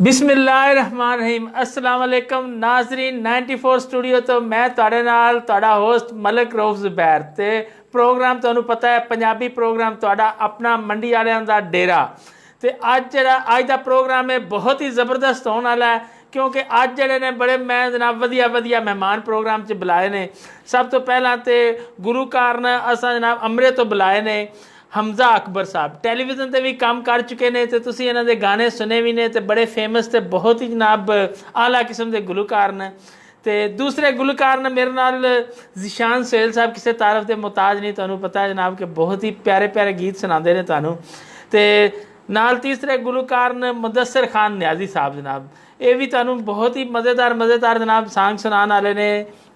बिस्मिल्लाहिर्रहमानिर्रहीम अस्सलाम वालेकुम नाजरीन 94 स्टूडियो तो मैं तुहाडे नाल तुहाडा होस्ट मलिक रऊफ ज़ुबैर ते प्रोग्राम तुहानू पता है पंजाबी प्रोग्राम तुहाडा अपना मंडी वालियां दा डेरा ते अज दा प्रोग्राम है बहुत ही ज़बरदस्त होने वाला है क्योंकि अज जड़े ने बड़े मैं जनाब वधिया वधिया मेहमान प्रोग्राम च बुलाए ने। सब तो पहला तो गुरुकार ने असा जनाब अमरे तो बुलाए ने हमजा अकबर साहब टैलीविजन से भी काम कर चुके हैं तो तुसी इन्हां दे गाने सुने भी ने तो बड़े फेमस तो बहुत ही जनाब आला किस्म के गुलकार ने। तो दूसरे गुलकार ने मेरे नाल ज़ीशान सोहेल साहब किसी तारफ के मुताज नहीं, तुहानू पता है जनाब कि बहुत ही प्यारे प्यारे गीत सुनाते हैं तुहानू। तो नाल तीसरे गुलकार ने मुदस्सिर खान न्याजी साहब जनाब, ये भी तुहानू बहुत ही मज़ेदार जनाब सॉन्ग सुनाने वाले ने।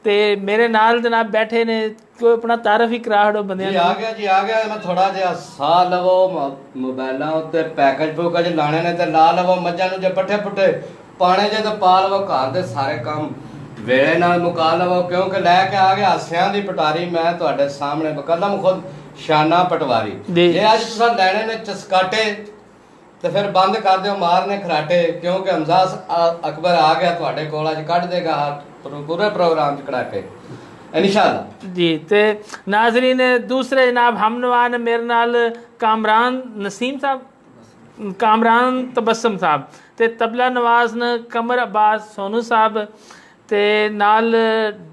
ते मेरे नाल जनाब बैठे ने, कोई अपना तारफ ही करा हड़ो बंदे जी आ गया मैं थोड़ा जिहा साह लवो मोबाइलों उत्ते पैकेज पुकेज लाने ने ते ला लवो मज्जां नूं जे पट्ठे पुट्ठे पाने जे तो पा लवो घर दे सारे काम वेले नाल मुका लवो क्योंकि लैके आ गया हासियां दी पटारी मैं तुहाडे सामने कदम खुद शाना पटवारी। जे अज तुसां लैणे ने चसकाटे तो फिर बंद कर दिओ मारने खराटे क्योंकि हमजा अकबर आ गया तुहाडे कोल अज कढ देगा पूरे प्रोग्राम च कड़ाके इंशाअल्लाह जी। तो नाजरीन दूसरे जनाब हमनवा ने मेरे नाल कामरान नसीम साहब, कामरान तबस्सुम साहब, तो तबला नवाज ने कमर अब्बास सोनू साहब, तो नाल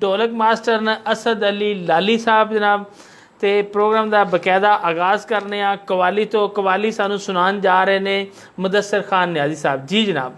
ढोलक मास्टर ने असद अली लाली साहब जनाब। तो प्रोग्राम का बकायदा आगाज़ करने कवाली तो कवाली सानू सुनान जा रहे ने मुदस्सिर खान न्याजी साहब जी जनाब।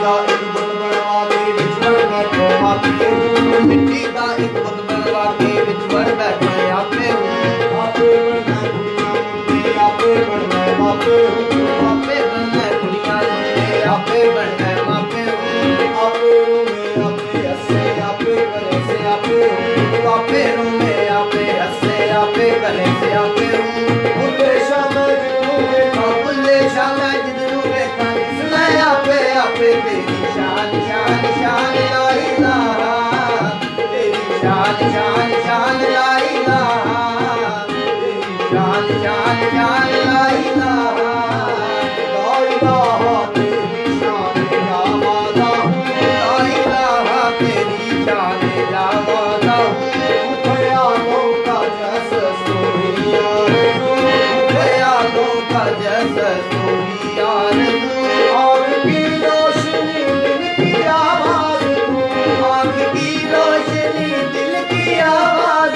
दा एक बुत बनवा के विच वड़ बैठो आपे मिट्टी दा एक बुत बनवा के विच वड़ बैठो आपे आपे बनना कुड़ियां मुंडे आपे बनना मापे आपे बनना कुड़ियां मुंडे आपे बनना मापे आपे रोवे आपे हंसे आपे करे से आपे आपे रोवे आपे हंसे आपे करे से आपे बुल्ले शामा जिदू देखा बुल्ले शामा जिदू देखा इसने आपे आपे तेरी शान शान शान ला इलाहा तेरी शान शान शान ला इलाहा तेरी शान शान शान ला इलाहा ला इलाहा तेरी शान जावादा ला इलाहा तेरी शान जावादा ख्यालों का जैसा सोहिया ख्यालों का जैसा सोहिया आँख की रोशनी दिल की आवाज आँख की रोशनी दिल की आवाज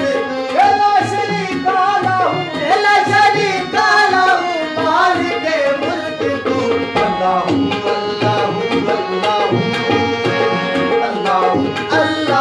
लाशनी काला हूँ लाशनी काला हूँ माल के मुल्क तू अल्लाह अल्लाह अल्लाह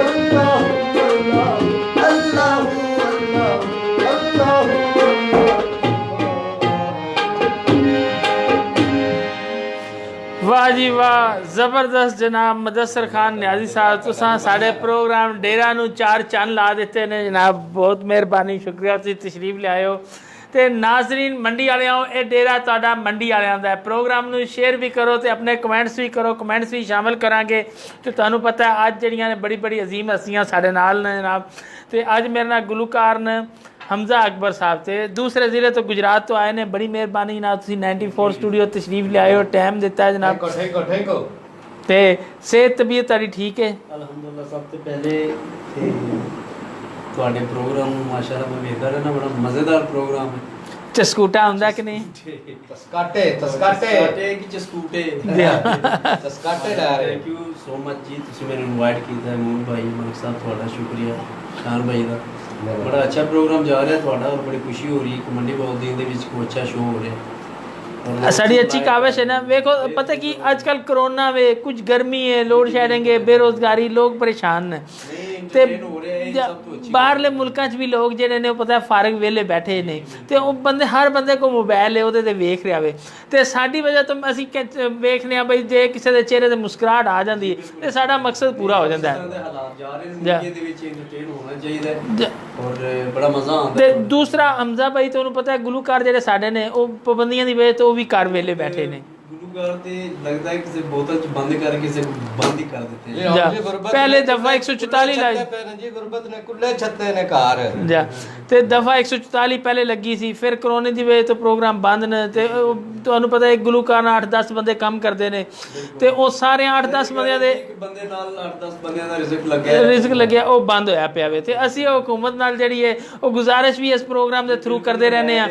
अल्लाह अल्लाह अल्लाह वाह जी वाह, जबरदस्त जनाब मुदस्सर खान न्याजी साहब, तुसां साढ़े प्रोग्राम डेरा नूं चार चंद ला दिते ने जनाब, बहुत मेहरबानी, शुक्रिया तुसीं तशरीफ ले आयो। तो नाजरीन मंडी वालियों, ये डेरा तुहाडा मंडी वालियों दा प्रोग्राम नूं शेयर भी करो तो अपने कमेंट्स भी करो, कमेंट्स भी शामिल करांगे। तो तुहानूं पता है अज जिहड़ियां ने बड़ी बड़ी अजीम हस्तियां साडे नाल ने जनाब। तो अज मेरे नाल गुलकार ने हमजा अकबर साहब थे, दूसरे ज़िले तो गुजरात तो आए ने, बड़ी मेहरबानी जनाब, तुसीं 94 स्टूडियो तशरीफ ले आए हो, टाइम दिता है जनाब। तो सेहत तबीयत तारी ठीक है? अल्हम्दुलिल्लाह। सब तो पहले ਤੁਹਾਡੇ ਪ੍ਰੋਗਰਾਮ ਨੂੰ ਮਾਸ਼ਾਅੱਲਾ ਮੈਂ ਵੇਖਦਾ ਰਹਿਣਾ, ਬੜਾ ਮਜ਼ੇਦਾਰ ਪ੍ਰੋਗਰਾਮ ਹੈ। ਚਸਕੂਟਾ ਹੁੰਦਾ ਕਿ ਨਹੀਂ? ਤਸਕਾਟੇ ਤਸਕਾਟੇ ਕਿ ਚਸਕੂਟੇ ਤਸਕਾਟੇ ਲੈ ਰਹੇ। ਥੈਂਕ ਯੂ ਸੋ ਮਚ ਜੀ, ਤੁਸੀਂ ਮੈਨੂੰ ਇਨਵਾਈਟ ਕੀਤਾ। ਮੂਨ ਭਾਈ, ਮਲਕ ਸਾਹਿਬ, ਤੁਹਾਡਾ ਸ਼ੁਕਰੀਆ। ਸ਼ਾਨ ਭਾਈ ਦਾ ਬੜਾ ਅੱਛਾ ਪ੍ਰੋਗਰਾਮ ਜਾ ਰਿਹਾ ਤੁਹਾਡਾ, ਔਰ ਬੜੀ ਖੁਸ਼ੀ ਹੋ ਰਹੀ ਹੈ। ਮੰਡੀ ਬੌਲਦੀਨ ਦੇ ਵਿੱਚ ਕੋਈ ਅੱਛਾ ਸ਼ੋਅ ਹੋ ਰਿਹਾ। साड़ी अच्छी काविश है ना। देखो पता कि आजकल कोरोना में कुछ गर्मी है, लोड शेडिंग है, बेरोजगारी, लोग परेशान हैं। ते बाहरले मुल्कां च भी लोग जिहड़े ने पता फारग वेले बैठे ने, ते वो बंदे हर बंदे को मोबाइल है, ਉਹਦੇ ਤੇ ਵੇਖ ਰਿਹਾ ਵੇ। ਤੇ ਸਾਡੀ ਵਜ੍ਹਾ ਤੋਂ ਅਸੀਂ ਵੇਖਨੇ ਆ ਬਈ ਜੇ ਕਿਸੇ ਦੇ ਚਿਹਰੇ ਤੇ ਮੁਸਕਰਾਹਟ ਆ ਜਾਂਦੀ ਹੈ ਤੇ ਸਾਡਾ ਮਕਸਦ ਪੂਰਾ ਹੋ ਜਾਂਦਾ ਹੈ। ਹਾਲਾਤ ਜਾ ਰਹੇ ਨੇ, ਇਹਦੇ ਵਿੱਚ ਐਂਟਰਟੇਨ ਹੋਣਾ ਚਾਹੀਦਾ ਹੈ ਔਰ ਬੜਾ ਮਜ਼ਾ ਆਉਂਦਾ। ਤੇ ਦੂਸਰਾ ਹਮਜ਼ਾ ਭਾਈ, ਤੁਹਾਨੂੰ ਪਤਾ ਹੈ ਗੁਲੂਕਾਰ ਜਿਹੜੇ ਸਾਡੇ ਨੇ ਉਹ ਪਾਬੰਦੀਆਂ ਦੀ ਵਜ੍ਹਾ ਤੋਂ ਉਹ ਵੀ ਘਰ ਵੇਲੇ ਬੈਠੇ ਨੇ। ਗੁਲੂਕਾਰ ਤੇ ਲੱਗਦਾ ਹੈ ਕਿਸੇ ਬੋਤਲ ਚ ਬੰਦ ਕਰਕੇ ਕਿਸੇ ਬੰਦ ਹੀ ਕਰ ਦਿੱਤੇ ਇਹ ਜਾ, ਹੁਣ ਜੀ ਗੁਰਬਤ ਪਹਿਲੇ ਨੇ ਦਫਾ ਕੁੱਲੇ 144 ਲਾਈ ਛੱਤੇ ਪਏ ਨੇ ਜੀ, ਗੁਰਬਤ ਨੇ ਕੁੱਲੇ ਛੱਤੇ ਨੇ ਘਰ ਜਾ ਤੇ ਦਫਾ 144 ਪਹਿਲੇ ਲੱਗੀ ਸੀ, ਫਿਰ ਕਰੋਨੇ ਦੀ ਵਜ੍ਹਾ ਤੋਂ ਪ੍ਰੋਗਰਾਮ ਬੰਦ ਨੇ ਤੇ ਤੁਹਾਨੂੰ ਪਤਾ ਹੈ ਗੁਲੂਕਾਰ ਨਾਲ 8-10 ਬੰਦੇ ਕੰਮ ਕਰਦੇ ਨੇ ਤੇ ਉਹ ਸਾਰੇ 8-10 ਬੰਦਿਆਂ ਦੇ ਇੱਕ ਬੰਦੇ ਨਾਲ 8-10 ਬੰਦਿਆਂ ਦਾ ਰਿਜ਼ਕ ਲੱਗਿਆ ਰਿਜ਼ਕ ਲੱਗਿਆ, ਉਹ ਬੰਦ ਹੋਇਆ ਪਿਆ ਵੇ ਤੇ ਅਸੀਂ ਉਹ ਹੁਕੂਮਤ ਨਾਲ ਜਿਹੜੀ ਹੈ ਉਹ ਗੁਜ਼ਾਰਿਸ਼ ਵੀ ਇਸ ਪ੍ਰੋਗਰਾਮ ਦੇ ਥਰੂ ਕਰਦੇ ਰਹਿੰਦੇ ਆ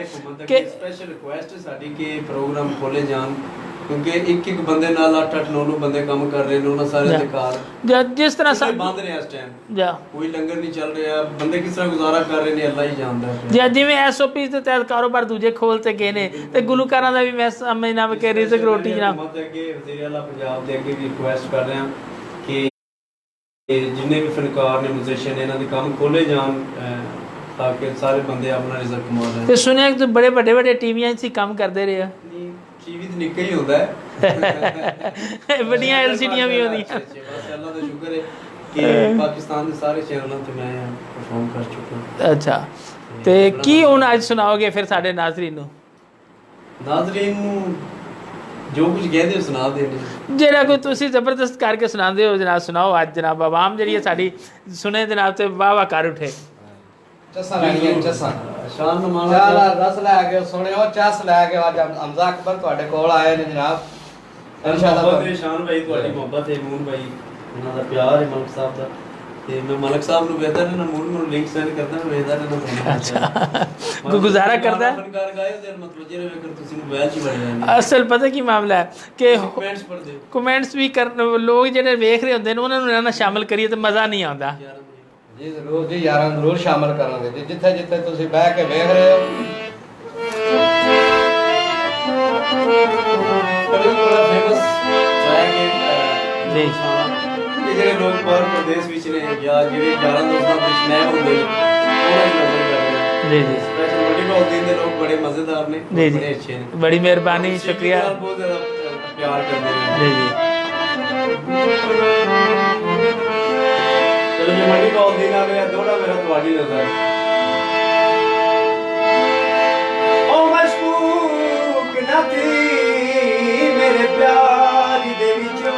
ਕਿ ਸਪੈਸ਼ਲ ਰਿਕੁਐਸਟ ਹੈ ਸਾਡੀ ਕਿ ਪ੍ਰੋਗਰਾਮ ਖੋਲੇ ਜਾਣ ਕਿਉਂਕਿ ਇੱਕ ਬੰਦੇ ਨਾਲ 8-8 9-9 ਬੰਦੇ ਕੰਮ ਕਰ ਰਹੇ ਨੇ ਉਹਨਾਂ ਸਾਰਿਆਂ ਦੇ ਘਰ ਜਿਸ ਤਰ੍ਹਾਂ ਬੰਦ ਨੇ ਇਸ ਟਾਈਮ ਜਾ ਕੋਈ ਲੰਗਰ ਨਹੀਂ ਚੱਲ ਰਿਹਾ ਬੰਦੇ ਕਿਸ ਤਰ੍ਹਾਂ ਗੁਜ਼ਾਰਾ ਕਰ ਰਹੇ ਨੇ ਅੱਲਾ ਹੀ ਜਾਣਦਾ ਹੈ ਜਾਂ ਜਿਵੇਂ ਐਸਓਪੀ ਦੇ ਤਹਿਤ ਕਾਰੋਬਾਰ ਦੂਜੇ ਖੋਲ ਤੇ ਗਏ ਨੇ ਤੇ ਗੁਲੂਕਾਰਾਂ ਦਾ ਵੀ ਮੈਂ ਸਮਝਣਾ ਵਾ ਕਿ ਰਿਜ਼ਕ ਰੋਟੀ ਜਨਾਬ ਹੁਕੂਮਤ ਅੱਗੇ ਵਜ਼ੀਰ ਆਲਾ ਪੰਜਾਬ ਦੇ ਅੱਗੇ ਵੀ ਰਿਕੁਐਸਟ ਕਰ ਰਹੇ ਹਾਂ ਕਿ ਜਿੰਨੇ ਵੀ ਫਨਕਾਰ ਨੇ ਮਿਊਜ਼ੀਸ਼ੀਅਨ ਨੇ ਇਹਨਾਂ ਦੇ ਕੰਮ ਖੋਲੇ ਜਾਣ ਤਾਂ ਕਿ ਸਾਰੇ ਬੰਦੇ ਆਪਣਾ ਰਿਜ਼ਕ ਕਮਾ ਲੈਣ ਤੇ ਸੁਣਿਆ ਕਿ ਬੜੇ ਵੱਡੇ ਟੀਵੀਆਂ 'ਚ ਹੀ ਕੰਮ ਕਰਦੇ ਰਹੇ ਆ ਟੀਵੀ ਤੇ ਨਿੱਕਾ ਹੀ ਹੁੰਦਾ ਹੈ ਵੱਡੀਆਂ ਐਲਸੀਡੀਆਂ ਵੀ ਹੁੰਦੀਆਂ ਬਸ ਅੱਲਾ ਦਾ ਸ਼ੁਕਰ ਹੈ ਕਿ ਪਾਕਿਸਤਾਨ ਦੇ ਸਾਰੇ ਚੈਨਲਾਂ ਤੇ ਮੈਂ ਪਰਫਾਰਮ ਕਰ ਚੁੱਕਾ ਅੱਛਾ ਤੇ ਕੀ ਹੁਣ ਅੱਜ ਸੁਣਾਓਗੇ ਫਿਰ ਸਾਡੇ ਨਾਜ਼ਰੀਨ ਨੂੰ ਨਾਜ਼ਰੀਨ ਨੂੰ ਜੋ ਕੁਝ ਕਹਿੰਦੇ ਹੋ ਸੁਣਾ ਦੇਣੇ ਜਿਹੜਾ ਕੋਈ ਤੁਸੀਂ ਜ਼ਬਰਦਸਤ ਕਰਕੇ ਸੁਣਾਉਂਦੇ ਹੋ ਜਨਾਬ ਸੁਣਾਓ ਅੱਜ ਜਨਾਬ ਆਵਾਮ ਜਿਹੜੀ ਹੈ ਸਾਡੀ ਸੁਣੇ ਜਨਾਬ ਤੇ ਵਾਹ ਵਾਹ ਕਰ ਉਠੇ ਚਸਾਂ ਲੈਣੀਆਂ ਚਸਾਂ ਸ਼ਾਨ ਨਮਾਨਾ ਚਾਹ ਰਸ ਲੈ ਕੇ ਸੁਣਿਓ ਚਸ ਲੈ ਕੇ ਅੱਜ ਹਮਜ਼ਾ ਅਕਬਰ ਤੁਹਾਡੇ ਕੋਲ ਆਏ ਨੇ ਜਨਾਬ ਬਹੁਤ ਸ਼ਾਨ ਭਾਈ ਤੁਹਾਡੀ ਮੁਹੱਬਤ ਹੈ ਮੂਨ ਭਾਈ ਉਹਨਾਂ ਦਾ ਪਿਆਰ ਹੈ ਮਲਕ ਸਾਹਿਬ ਦਾ ਤੇ ਮੈਂ ਮਲਕ ਸਾਹਿਬ ਨੂੰ ਵੇਖਦਾ ਨਾ ਮੂਨ ਨੂੰ ਲਿੰਕ ਸੈਂਡ ਕਰਦਾ ਮੈਂ ਵੇਖਦਾ ਨਾ ਅੱਛਾ ਗੁਜ਼ਾਰਾ ਕਰਦਾ ਫਨਕਾਰ ਗਾਏ ਤੇ ਮਤਲਬ ਜਿਹੜੇ ਵੇਖਰ ਤੁਸੀਂ ਮੋਬਾਈਲ 'ਚ ਹੀ ਬੜੇ ਰਹਿੰਦੇ ਅਸਲ ਪਤਾ ਕੀ ਮਾਮਲਾ ਹੈ ਕਿ ਕਮੈਂਟਸ ਪੜ੍ਹਦੇ ਹੋ ਕਮੈਂਟਸ ਵੀ ਕਰਨ ਲੋਕ ਜਿਹੜੇ ਵੇਖ ਰਹੇ ਹੁੰਦੇ ਨੇ ਉਹਨਾਂ ਨੂੰ ਨਾ ਸ਼ਾਮਿਲ ਕਰੀਏ ਤੇ ਮਜ਼ਾ ਨਹੀਂ ਆਉਂਦਾ ਜੀ ਜ਼ਰੂਰ ਜੀ ਯਾਰਾਂ ਜ਼ਰੂਰ ਸ਼ਾਮਲ ਕਰਾਂਗੇ ਜੀ ਜਿੱਥੇ ਜਿੱਥੇ ਤੁਸੀਂ ਬਹਿ ਕੇ ਵੇਖ ਰਹੇ ਹੋ ਬੜਾ ਫੇਮਸ ਟਰੈਕ ਜੀ ਕਿ ਜਿਹੜੇ ਲੋਕ ਬਾਹਰ ਪ੍ਰਦੇਸ਼ ਵਿੱਚ ਨੇ ਜਾਂ ਜਿਹੜੇ ਯਾਰਾਂ ਦੋਸਤਾਂ ਵਿੱਚ ਮੈਂ ਹੁੰਦੇ ਉਹਨਾਂ ਦੀ ਨਜ਼ਰ ਕਰ ਰਹੇ ਜੀ ਜੀ ਸਪੈਸ਼ਲ ਵੱਡੀ ਬਹੁਤ ਦੇ ਲੋਕ ਬੜੇ ਮਜ਼ੇਦਾਰ ਨੇ ਜੀ ਬੜੇ ਜੀ ਅੱਛੇ ਨੇ ਬੜੀ ਮਿਹਰਬਾਨੀ ਸ਼ੁਕਰੀਆ ਬਹੁਤ ਜ਼ਿਆਦਾ ਪਿਆਰ ਕਰਦੇ ਨੇ ਜੀ ਜੀ ਚਲੋ ਜੀ ਮੰਡੀ ਬਹੁਤ ਦਿਨ ਆ ਗਿਆ ਥੋੜਾ ਮੇਰਾ ਤੁਹਾਡੀ ਨਜ਼ਰ ਓ ਮਸ਼ਕੂਕ ਨਥੀ ਮੇਰੇ ਪਿਆਰ ਦੇ ਵਿੱਚੋਂ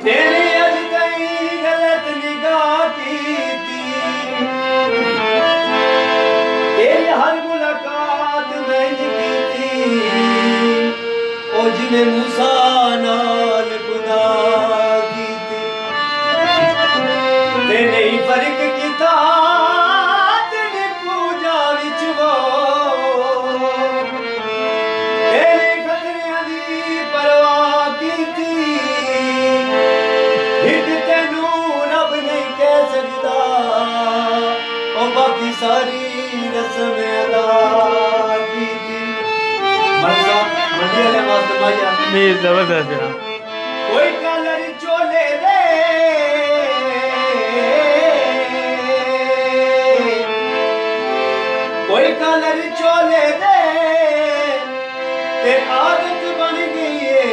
ਤੇਰੀ ਅਜ ਕਈ ਗਲਤ ਨਿਗਾਹ ਕੀਤੀ ਤੇਰੀ ਹਰ ਮੁਲਾਕਾਤ ਮੈਂ ਕੀਤੀ ਉਹ ਜਿਵੇਂ ਮੂਸਾ ਨਾਲ ਗੁਨਾਹ ਕੀਤੀ ਤੇ ਨਹੀਂ ਫਰਕ ਕੀਤਾ ਤੇਰੀ ਪੂਜਾ ਵਿੱਚ ਵੋ ਤੇਰੇ ਖਤਰਿਆਂ ਦੀ ਪਰਵਾਹ ਕੀਤੀ ਹਿੱਟ ਤੈਨੂੰ ਰੱਬ ਨਹੀਂ ਕਹਿ ਸਕਦਾ ਉਹ ਬਾਕੀ ਸਾਰੀ ਰਸਮ ਅਦਾ ਕੀਤੀ ਮਰਜ਼ਾ ਮੰਡੀ ਵਾਲੇ ਵਾਸਤੇ ਮਾਇਆ ਨਹੀਂ ਜ਼ਬਰਦਸਤ ਜਨਾਬ ਕੋਈ ਕਲਰ ਚੋਲੇ ਦੇ ਕੋਈ ਕਲਰ ਚੋਲੇ ਦੇ ਤੇ ਆਦਤ ਬਣ ਗਈ ਏ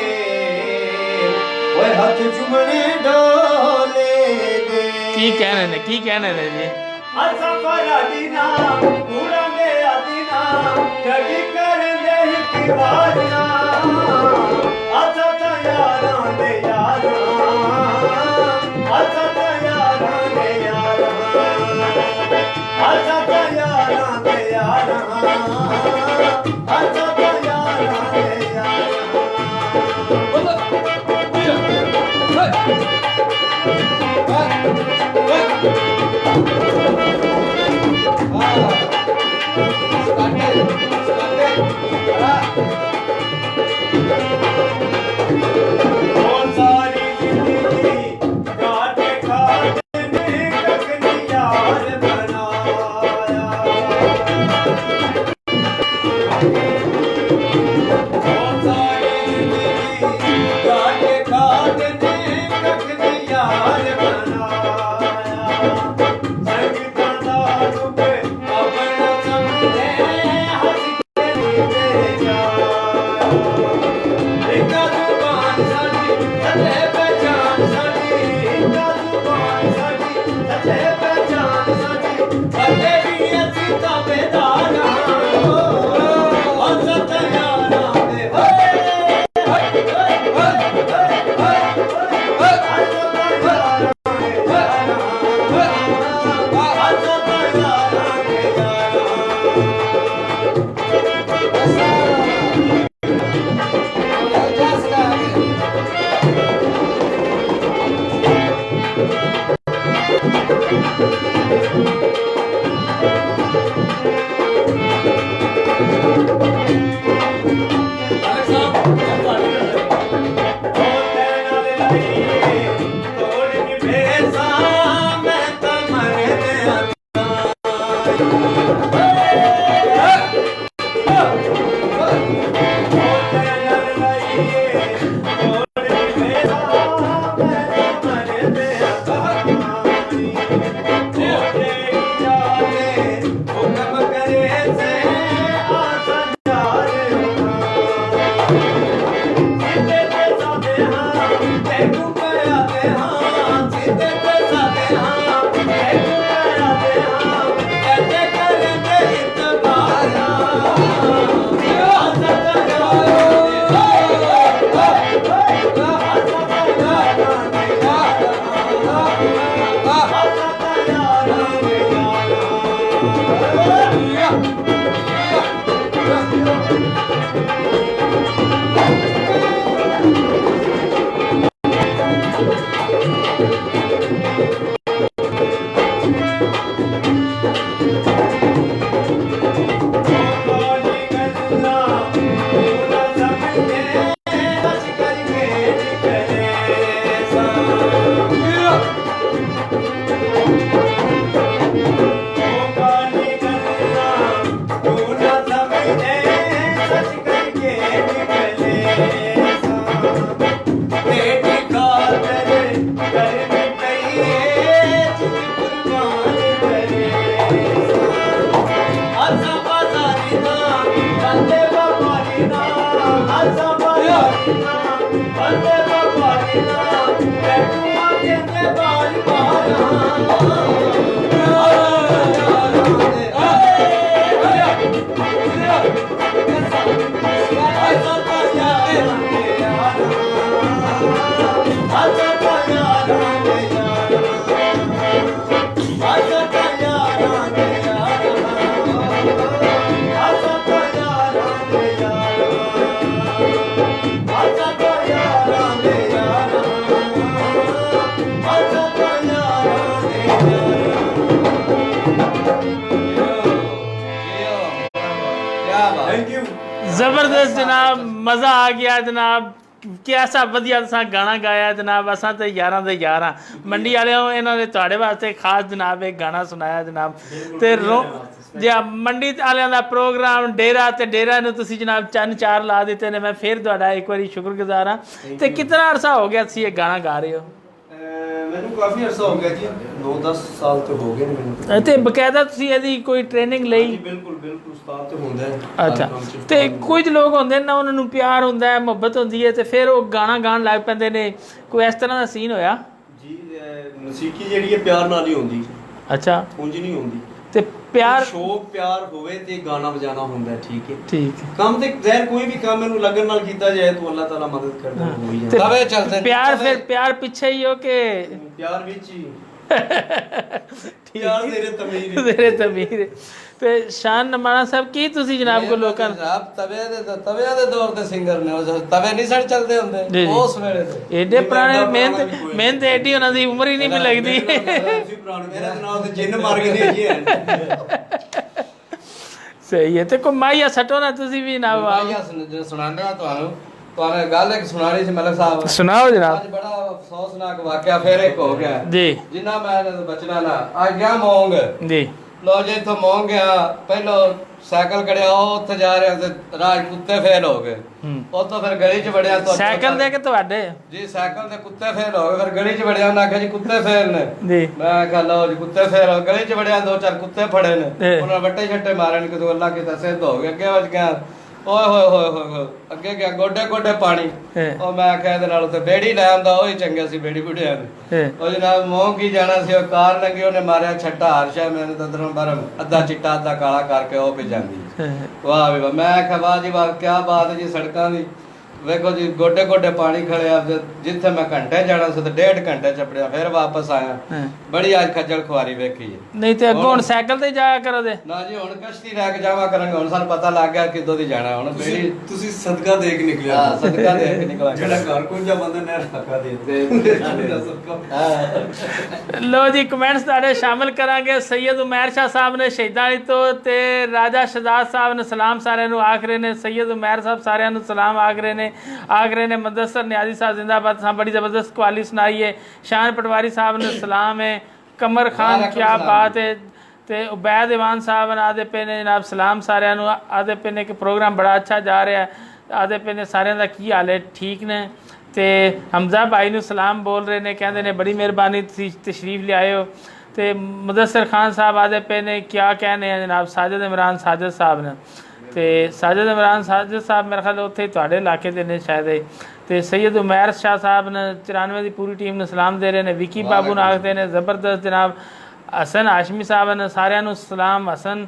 ਓਏ ਹੱਥ ਚੁੰਮਣੇ ਡੋਲੇ ਦੇ ਕੀ ਕਹਿਣੇ ਨੇ ਜੀ ਅਸਾਂ ਫਰਾਡੀ ਨਾ ਕੂੜਾਂ ਦੇ ਆਦੀ ਨਾ ਠਗੀ ਕਰਨ ਦੇ ਹਿੱਕਵਾਜਨਾ ਅਸਾਂ ਤਾਂ ਯਾਰਾਂ ਦੇ ਯਾਰਾਂ ਅਸਾਂ ਤਾਂ ਯਾਰਾਂ ਦੇ ਯਾਰਾਂ ਅਸਾਂ ਤਾਂ ਯਾਰਾਂ ਦੇ ਯਾਰਾਂ ਅਸਾਂ ਤਾਂ ਯਾਰਾਂ ਦੇ ਯਾਰਾਂ ਕੌਣ ਸਾਰੀ ਜ਼ਿੰਦਗੀ ਕਾਟੇ ਖਾਤੇ ਨੇ ਕਖਨੀ ਯਾਰ ਬਣਾਇਆ ਕੌਣ ਸਾਰੀ ਜ਼ਿੰਦਗੀ ਕਾਟੇ ਖਾਤੇ ਨੇ ਕਖਨੀ ਯਾਰ ਬਣਾਇਆ ਸੰਗਤਾਂ ਦਾ ਰੂਪ ਆਪਣਾ ਸਮਝੇ ਹੱਸ ਕੇ ਤੇਰੇ ਜਾ थैंक यू ਜ਼ਬਰਦਸਤ ਜਨਾਬ, ਮਜ਼ਾ ਆ ਗਿਆ ਜਨਾਬ। ਕਿਹਦਾ ਵਧੀਆ ਤੁਸੀਂ ਗਾਣਾ ਗਾਇਆ ਜਨਾਬ। ਅਸਾਂ ਤੇ ਯਾਰਾਂ ਦੇ ਯਾਰ ਹਾਂ ਮੰਡੀ ਵਾਲਿਆਂ, ਇਹਨਾਂ ਨੇ ਤੁਹਾਡੇ ਵਾਸਤੇ ਖਾਸ ਜਨਾਬ ਇੱਕ ਗਾਣਾ ਸੁਣਾਇਆ ਜਨਾਬ। ਤੇ ਜੇ ਮੰਡੀ ਵਾਲਿਆਂ ਦਾ ਪ੍ਰੋਗਰਾਮ ਡੇਰਾ, ਤੇ ਡੇਰਾ ਨੂੰ ਤੁਸੀਂ ਜਨਾਬ ਚੰਨ ਚਾਰ ਲਾ ਦਿੱਤੇ ਨੇ। ਮੈਂ ਫਿਰ ਤੁਹਾਡਾ ਇੱਕ ਵਾਰੀ ਸ਼ੁਕਰਗੁਜ਼ਾਰ ਹਾਂ। ਤੇ ਕਿੰਨਾ ਅਰਸਾ ਹੋ ਗਿਆ ਤੁਸੀਂ ਇਹ ਗਾਣਾ ਗਾ ਰਹੇ ਹੋ? ਮੈਨੂੰ ਕਾਫੀ ਅਰਸਾ ਹੋ ਗਿਆ ਜੀ, 9-10 ਸਾਲ ਤੋਂ ਹੋ ਗਏ ਨੇ ਮੈਨੂੰ। ਤੇ ਬਕਾਇਦਾ ਤੁਸੀਂ ਇਹਦੀ ਕੋਈ ਟ੍ਰੇਨਿੰਗ ਲਈ? ਬਿਲकुल बिल्कुल ਉਸਤਾਦ ਤੇ ਹੁੰਦਾ ਹੈ। ਅੱਛਾ, ਤੇ ਕੁਝ ਲੋਕ ਹੁੰਦੇ ਨੇ ਉਹਨਾਂ ਨੂੰ ਪਿਆਰ ਹੁੰਦਾ ਹੈ, ਮੁਹੱਬਤ ਹੁੰਦੀ ਹੈ, ਤੇ ਫਿਰ ਉਹ ਗਾਣਾ ਗਾਣ ਲੱਗ ਪੈਂਦੇ ਨੇ। ਕੋਈ ਇਸ ਤਰ੍ਹਾਂ ਦਾ ਸੀਨ ਹੋਇਆ? ਜੀ ਮਸੀਕੀ ਜਿਹੜੀ ਹੈ ਪਿਆਰ ਨਾਲ ਹੀ ਹੁੰਦੀ। ਅੱਛਾ, ਉਂਝ ਨਹੀਂ ਹੁੰਦੀ। ਤੇ ਪਿਆਰ ਸ਼ੌਕ ਪਿਆਰ ਹੋਵੇ ਤੇ ਗਾਣਾ ਵਜਾਣਾ ਹੁੰਦਾ ਹੈ, ਠੀਕ ਹੈ। ਠੀਕ ਹੈ। ਕੰਮ ਤੇ ਜ਼ਹਿਰ ਕੋਈ ਵੀ ਕੰਮ ਇਹਨੂੰ ਲੱਗਨ ਨਾਲ ਕੀਤਾ ਜਾਏ ਤਾਂ ਅੱਲਾਹ ਤਾਲਾ ਮਦਦ ਕਰਦਾ ਹੈ, ਹੋ ਹੀ ਤੇ ਜਾਂਦਾ। ਤਵੇ ਚੱਲਦੇ ਪਿਆਰ ਫਿਰ ਪਿਆਰ ਪਿੱਛੇ ਹੀ ਹੋ ਕੇ ਪਿਆਰ ਵਿੱਚ ਹੀ ਪਿਆਰ ਤੇਰੇ ਤਮੀਰ ਤੇਰੇ ਤਮੀਰ। ਤੇ ਸ਼ਾਨ ਨਮਾਣਾ ਸਾਹਿਬ, ਕੀ ਤੁਸੀਂ ਜਨਾਬ ਕੋ ਲੋਕਾਂ ਜਨਾਬ ਤਵਿਆਂ ਦੇ ਦੌਰ ਦੇ ਸਿੰਗਰ ਨੇ। ਉਹ ਤਵੇ ਨਹੀਂ ਸੜ ਚੱਲਦੇ ਹੁੰਦੇ ਉਸ ਵੇਲੇ ਦੇ ਏਡੇ ਪੁਰਾਣੇ। ਮਿਹਨਤ ਏਡੀ ਉਹਨਾਂ ਦੀ ਉਮਰ ਹੀ ਨਹੀਂ ਵੀ ਲੱਗਦੀ। ਤੁਸੀਂ ਪੁਰਾਣੇ ਮੇਰੇ ਨਾਲ ਤੇ ਜਿੰਨ ਮਾਰ ਕੇ ਨੇ ਜੀ ਸਹੀ ਹੈ। ਤੇ ਕੋਈ ਮਾਈਆ ਸਟੋ ਨਾ ਤੁਸੀਂ ਵੀ ਨਾ ਸੁਣਾਉਂਦਾ ਤੁਹਾਨੂੰ ਗੱਲ ਇੱਕ ਸੁਣਾਣੀ ਸੀ ਮਲਕ ਸਾਹਿਬ। ਸੁਣਾਓ ਜਨਾਬ। ਅੱਜ ਬੜਾ ਅਫਸੋਸਨਾਕ ਵਾਕਿਆ ਫਿਰ ਇੱਕ ਹੋ ਗਿਆ ਜੀ। ਜਿੰਨਾ ਮੈਂ ਬਚਣਾ ਨਾ ਅੱਜ ਗਿਆ ਮੋਂਗ ਜੀ। ਲੋ ਜੇ ਇੱਥੋਂ ਮੋਂਗ ਗਿਆ, ਪਹਿਲੋਂ ਸਾਈਕਲ ਕੜਿਆ, ਉਹ ਉੱਥੇ ਜਾ ਰਿਹਾ ਤੇ ਰਾਜ ਕੁੱਤੇ ਫੇਲ ਹੋ ਗਏ। ਉੱਥੋਂ ਫਿਰ ਗਲੀ 'ਚ ਵੜਿਆ। ਸਾਈਕਲ ਦੇ ਕੇ ਤੁਹਾਡੇ? ਜੀ, ਸਾਈਕਲ ਦੇ ਕੁੱਤੇ ਫੇਲ ਹੋ ਗਏ। ਫਿਰ ਗਲੀ 'ਚ ਵੜਿਆ, ਉਹਨਾਂ ਆਖਿਆ ਜੀ ਕੁੱਤੇ ਫੇਲ ਨੇ। ਜੀ। ਮੈਂ ਕਿਹਾ ਲਓ ਜੀ ਕੁੱਤੇ ਫੇਲ ਹੋ। ਗਲੀ 'ਚ ਵੜਿਆ, 2-4 ਕੁੱਤੇ ਫੜੇ ਨੇ। ਉਹਨਾਂ ਵੱਟੇ ਛੱਟੇ ਮਾਰਨ ਕਿਦੋਂ ਅੱਲਾ ਕਿਤੇ ਸਿੱਧ ਹੋ ਗਏ। ਅੱਗੇ ਵੱਜ ਗਿਆ, ਓਏ ਹੋਏ ਹੋਏ ਹੋਏ, ਅੱਗੇ ਗਿਆ ਗੋਡੇ ਗੋਡੇ ਪਾਣੀ। ਉਹ ਮੈਂ ਆਖਿਆ ਇਹਦੇ ਨਾਲ ਉੱਥੇ ਬੇੜੀ ਲੈ ਆਉਂਦਾ, ਉਹੀ ਚੰਗੇ ਸੀ ਬੇੜੀ ਬੁੜਿਆਂ ਦੇ। ਉਹ ਜਨਾਬ ਮੋਹ ਕੀ ਜਾਣਾ ਸੀ, ਉਹ ਕਾਰ ਲੰਗੀ, ਉਹਨੇ ਮਾਰਿਆ ਛੱਟਾ ਹਾਰਸ਼ਾ ਮੈਨੂੰ ਤਾਂ ਅੰਦਰੋਂ ਬਾਹਰੋਂ ਅੱਧਾ ਚਿੱਟਾ ਅੱਧਾ ਕਾਲਾ ਕਰਕੇ ਉਹ ਭਿ ਜਾਂਦੀ। ਵਾਹ ਵੀ ਵਾਹ। ਮੈਂ ਆਖਿਆ ਵਾਹ ਜੀ ਵਾਹ, ਕਿਆ ਬਾਤ ਹੈ ਜੀ। ਸੜਕਾਂ ਦੀ ਵੇਖੋ ਜੀ, ਗੋਡੇ ਗੋਡੇ ਪਾਣੀ ਖੜਿਆ। ਜਿੱਥੇ ਮੈਂ ਘੰਟੇ ਜਾਣਾ ਸੀ ਤੇ 1.5 ਘੰਟੇ ਚੱਪੜਿਆ, ਫਿਰ ਵਾਪਸ ਆਇਆ। ਬੜੀ ਅੱਜ ਖੱਜਲ ਖੁਆਰੀ ਵੇਖੀ ਹੈ। ਨਹੀਂ ਤੇ ਅੱਗੋਂ ਹੁਣ ਸਾਈਕਲ ਤੇ ਜਾਇਆ ਕਰੋ ਦੇ ਨਾ ਜੀ। ਹੁਣ ਕਸ਼ਤੀ ਲੈ ਕੇ ਜਾਵਾ ਕਰਾਂਗੇ। ਹੁਣ ਸਾਨੂੰ ਪਤਾ ਲੱਗ ਗਿਆ ਕਿੱਦੋਂ ਦੀ ਜਾਣਾ। ਹੁਣ ਬੇੜੀ ਤੁਸੀਂ ਸਦਕਾ ਦੇ ਕੇ ਨਿਕਲਿਆ। ਹਾਂ, ਸਦਕਾ ਦੇ ਕੇ ਨਿਕਲਿਆ। ਜਿਹੜਾ ਘਰ ਕੋਂਜਾ ਬੰਦਾ ਨੇ ਸਦਕਾ ਦੇ ਲੋ ਜੀ। ਕਮੈਂਟਸ ਤੁਹਾਡੇ ਸ਼ਾਮਿਲ ਕਰਾਂਗੇ। ਸੈਯਦ ਉਮੈਰ ਸ਼ਾਹ ਸਾਹਿਬ ਨੇ ਸ਼ਹੀਦਾਂ ਤੋਂ, ਤੇ ਰਾਜਾ ਸ਼ਹਜ਼ਾਦ ਸਾਹਿਬ ਨੇ ਸਲਾਮ ਸਾਰਿਆਂ ਨੂੰ ਆਖ ਰਹੇ ਨੇ। ਸੈਯਦ ਉਮੈਰ ਸਾਹਿਬ ਸਾਰਿਆਂ ਨੂੰ ਸਲਾਮ ਆਖ ਰਹੇ ਨੇ। ने मुदस्सर न्याजी साहब जिंदाबाद। हाँ, बड़ी ज़बरदस्त कवाली सुनाई है। शान पटवारी साहब ने सलाम है। कमर खान क्या बात है। तो उबैद ईमान साहब ने आदे पे ने जनाब सलाम सारिਆਂ ਨੂੰ। आदे पे ने कि प्रोग्राम बड़ा अच्छा जा रहा है। आदे पे ने सारिਆਂ ਦਾ ਕੀ ਹਾਲ ਹੈ, ठीक ने। तो हमजा भाई ਨੂੰ सलाम बोल रहे ने, कहते ने बड़ी मेहरबानी तशरीफ ले आए हो। तो मुदस्सर खान साहब आदे पे ने क्या कहने हैं जनाब साजिद इमरान साजिद साहब ने। तो साजिद इमरान साजिद साहब मेरे ख्याल उत्थे तुहाडे इलाके दे ने शायद। तो सैयद उमैर शाह साहब ने 94 की पूरी टीम ने सलाम दे रहे हैं। विकी बाबू ने आखते हैं ज़बरदस्त जनाब। हसन हाशमी साहब ने सारिਆਂ ਨੂੰ सलाम। हसन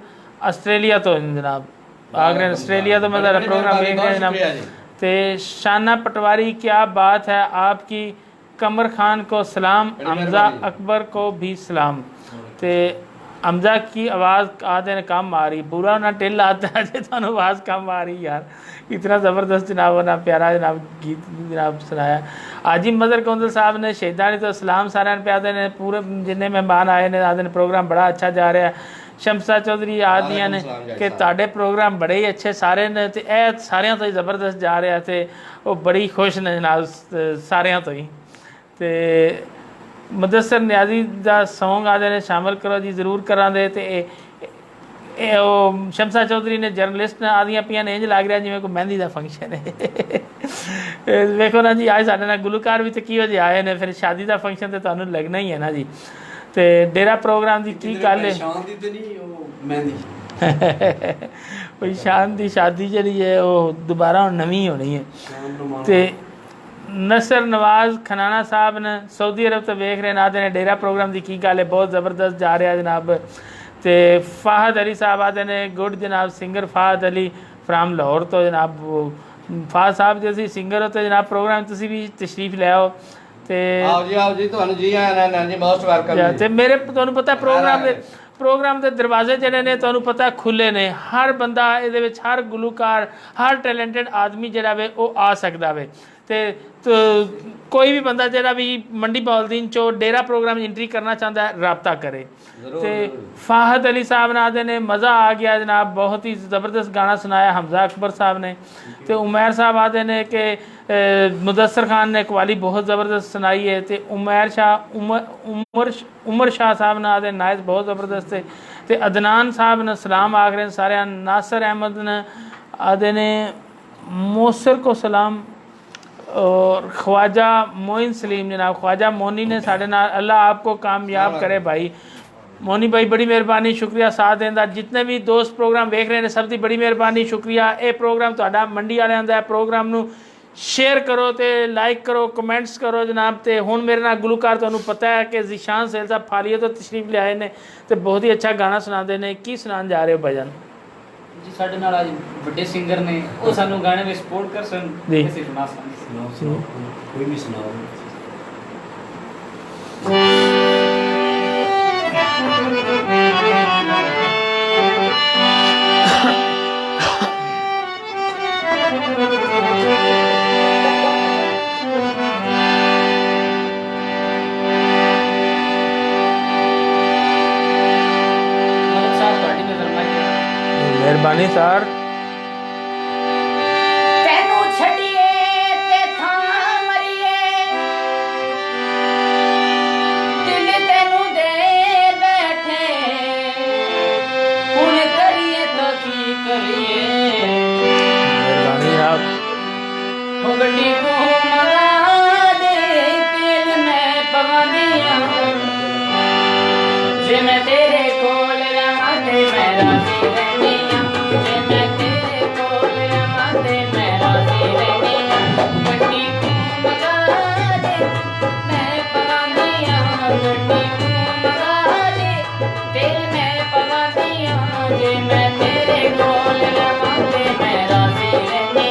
आस्ट्रेलिया तो जनाब आख रहे हैं, आस्ट्रेलिया तो मतलब प्रोग्राम देख रहे हैं जनाब। तो शाना पटवारी क्या बात है आपकी। कमर खान को सलाम। हमजा अकबर को भी सलाम। तो हमजा की आवाज़ आते ने कम आ रही, बुरा ना टिल आता है तो आवाज़ कम आ रही यार। इतना ज़बरदस्त जनाब ना प्यारा जनाब गीत जनाब सुनाया। आजी मदर कौंसल साहब ने शहीदानी तो सलाम सारे पे आते ने। पूरे जिन्ने मेहमान आए ने आते ने प्रोग्राम बड़ा अच्छा जा रहा है। शमसा चौधरी आदियाँ ने कि ताड़े प्रोग्राम बड़े ही अच्छे सारे ने। तो यह सारिਆਂ तो ही ज़बरदस्त जा रहा है। वो बड़ी खुश ने जनाब सारिਆਂ तो ही। तो मुदस्सर न्याजी का सॉन्ग आदे ने शामिल करो जी, जरूर करा दे। तो शमसा चौधरी ने जर्नलिस्ट ने आदियाँ पियाँ ने इंज लग रहा जिमें कोई मेहंदी का फंक्शन है। वेखो ना जी, आज साढ़े नाल गुलकार भी तो किहो जे आए ने, फिर शादी का फंक्शन तो तुहानूं लगना ही है ना जी। तो डेरा प्रोग्राम की की गल है। कोई शान की शादी जी है वो दोबारा नवी होनी है। तो नसर नवाज खनाना साहब ने सऊदी अरब तो वेख रहे आते ने डेरा प्रोग्राम की गल है बहुत ज़बरदस्त जा रहा जनाब। तो फाहद अली साहब आते ने गुड जनाब सिंगर फाहद अली फ्राम लाहौर तो जनाब फाहद साहब जो सिंगर हो तो जनाब प्रोग्राम तुसी भी तशरीफ ले आओ। तो आओ जी ਤੁਹਾਨੂੰ ਜੀ ਆਇਆਂ ਨੇ ਜੀ ਮੋਸਟ ਵੈਲਕਮ ਤੇ ਮੇਰੇ ਤੁਹਾਨੂੰ ਪਤਾ ਪ੍ਰੋਗਰਾਮ ਦੇ ਦਰਵਾਜ਼ੇ ਜਿਹੜੇ ਨੇ ਤੁਹਾਨੂੰ ਪਤਾ ਖੁੱਲੇ ਨੇ ਹਰ ਬੰਦਾ ਇਹਦੇ ਵਿੱਚ ਹਰ ਗੁਲੂਕਾਰ ਹਰ ਟੈਲੈਂਟਡ ਆਦਮੀ ਜਿਹੜਾ ਵੇ ਉਹ ਆ ਸਕਦਾ ਵੇ ਤੇ ਕੋਈ ਵੀ ਬੰਦਾ ਜਿਹੜਾ ਵੀ ਮੰਡੀ ਬਹਾਉਲਦੀਨ ਚੋਂ ਡੇਰਾ ਪ੍ਰੋਗਰਾਮ ਐਂਟਰੀ ਕਰਨਾ ਚਾਹੁੰਦਾ ਹੈ ਰਾਬਤਾ ਕਰੇ। ਤੇ फाहद अली साहब ने आते ने मज़ा आ गया जनाब बहुत ही ज़बरदस्त गाना सुनाया हमज़ा अकबर साहब ने। तो उमैर साहब आते ने कि मुदस्सर खान ने कवाली बहुत ज़बरदस्त सुनाई है। तो उमर शाह साहब ने आते नायत बहुत ज़बरदस्त है। तो अदनान साहब ने सलाम आख रहे सारे नासिर अहमद ने आते ने मोसर को सलाम और ख्वाजा मोइन सलीम जनाब ख्वाजा मोनी ने साढ़े नाल अल्लाह आपको कामयाब करे भाई मोनी भाई बड़ी मेहरबानी शुक्रिया साथ देने का। जितने भी दोस्त प्रोग्राम वेख रहे हैं सब की बड़ी मेहरबानी शुक्रिया। ये प्रोग्राम तुहाडा मंडी वालियां दा प्रोग्राम नू शेयर करो तो लाइक करो कमेंट्स करो जनाब। तो हुण मेरे नाल गुलकार तुहानूं पता है कि ज़ीशान सैल साहब फालिया तो तशरीफ ले आए ने तो बहुत ही अच्छा गाना सुनाते हैं। की सुनान जा रहे हो भजन जी साडे नाल अज बड़े सिंगर ने वो सानू गाने में सपोर्ट कर सन जी ਅਸੀਂ ਸੁਣਾ ਸਕਦੇ ਕੋਈ ਵੀ ਸੁਣਾਓ। मेहरबानी सर। तेनू छड़िए ते थां मरिए दिल तेनू दे बैठे हुण करिए तो की करिए मेहरबानी आप हो गड्डी को मगा दे तेल मैं पवा दिया जे मैं तेरे कोल रहां ते मैं राजी रहनी जे मैं तेरे कोल रहां ते मैं राजी रहनी गड्डी को मगा दे मैं पवा दिया गड्डी को मगा दे तेल मैं पवा दिया जे मैं तेरे कोल रहां ते मैं राजी रहनी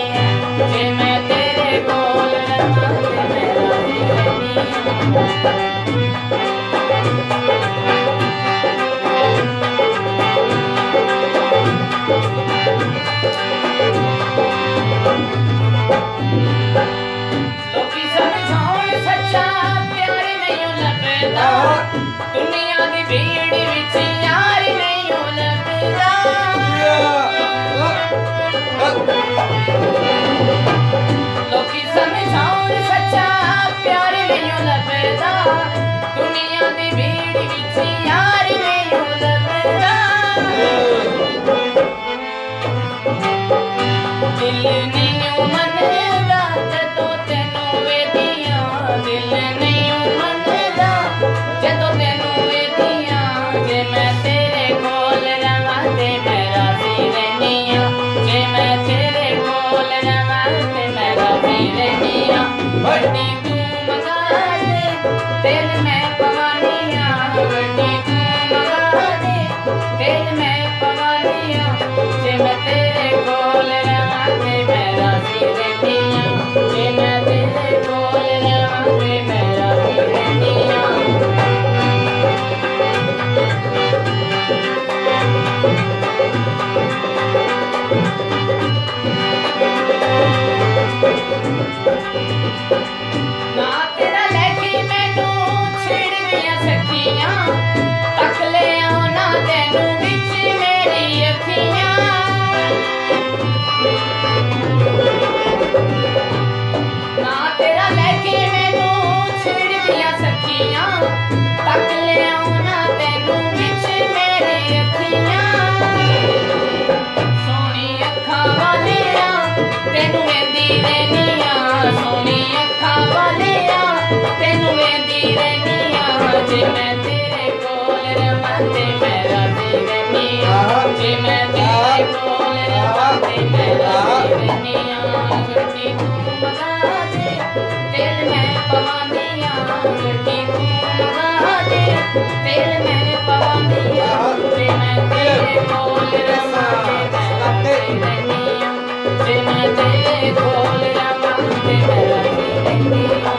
जे मैं तेरे कोल रहां ते मैं राजी रहनी लोकी समझाउण सच्चा प्यार नहीं लगदा दुनिया दी भीड़ विच यार नहीं लगदा लोकी समझाउण सच्चा प्यार नहीं लगदा दुनिया दी भीड़ विच यार नहीं लगदा दिल नहीं मनदा जदों तैनू वेदियां दिल नहीं मनदा जदों तैनू वेदियां जे मैं तेरे कोल रहां ते मैं राजी रहनी जे मैं तेरे कोल रहां ते मैं राजी रहनी बड़ी तू मगा दे तेल मैं पवानी बड़ी तू मगा दे तेल मैं पवानी जे मैं तेरे कोल रहां ते मैं राजी रहनी जे मैं तेरे कोल रहां ते मैं राजी रहनी ना तेरा लेके मैनू छिड़ गया सखियां तक ले आना तेनू विच मेरी अखियां ना तेरा लेके मैनू छिड़ गया सखियां तक ले आना तेनू विच मेरी अखियां सोनी अखां वालिया तेनू वेंदी रहनिया सोनी अखां वालिया तेनू वेंदी रहनिया जे मैं तेरे कोल रहां ते मैं राजी रहनिया जे मैं तेरे कोल रहां ते मैं राजी रहनिया गड्डी तू मगा दे ਤੇਲ ਮੈਂ ਪਵਾਂਦੀ ਆ ਜੇ ਮੈਂ ਤੇਰੇ ਕੋਲ ਰਵਾਂ ਤੇ ਮੈਂ ਰਹਿੰਦੀ ਆ ਜੇ ਮੈਂ ਤੇਰੇ ਕੋਲ ਰਵਾਂ ਤੇ ਮੈਂ ਰਹਿੰਦੀ ਆ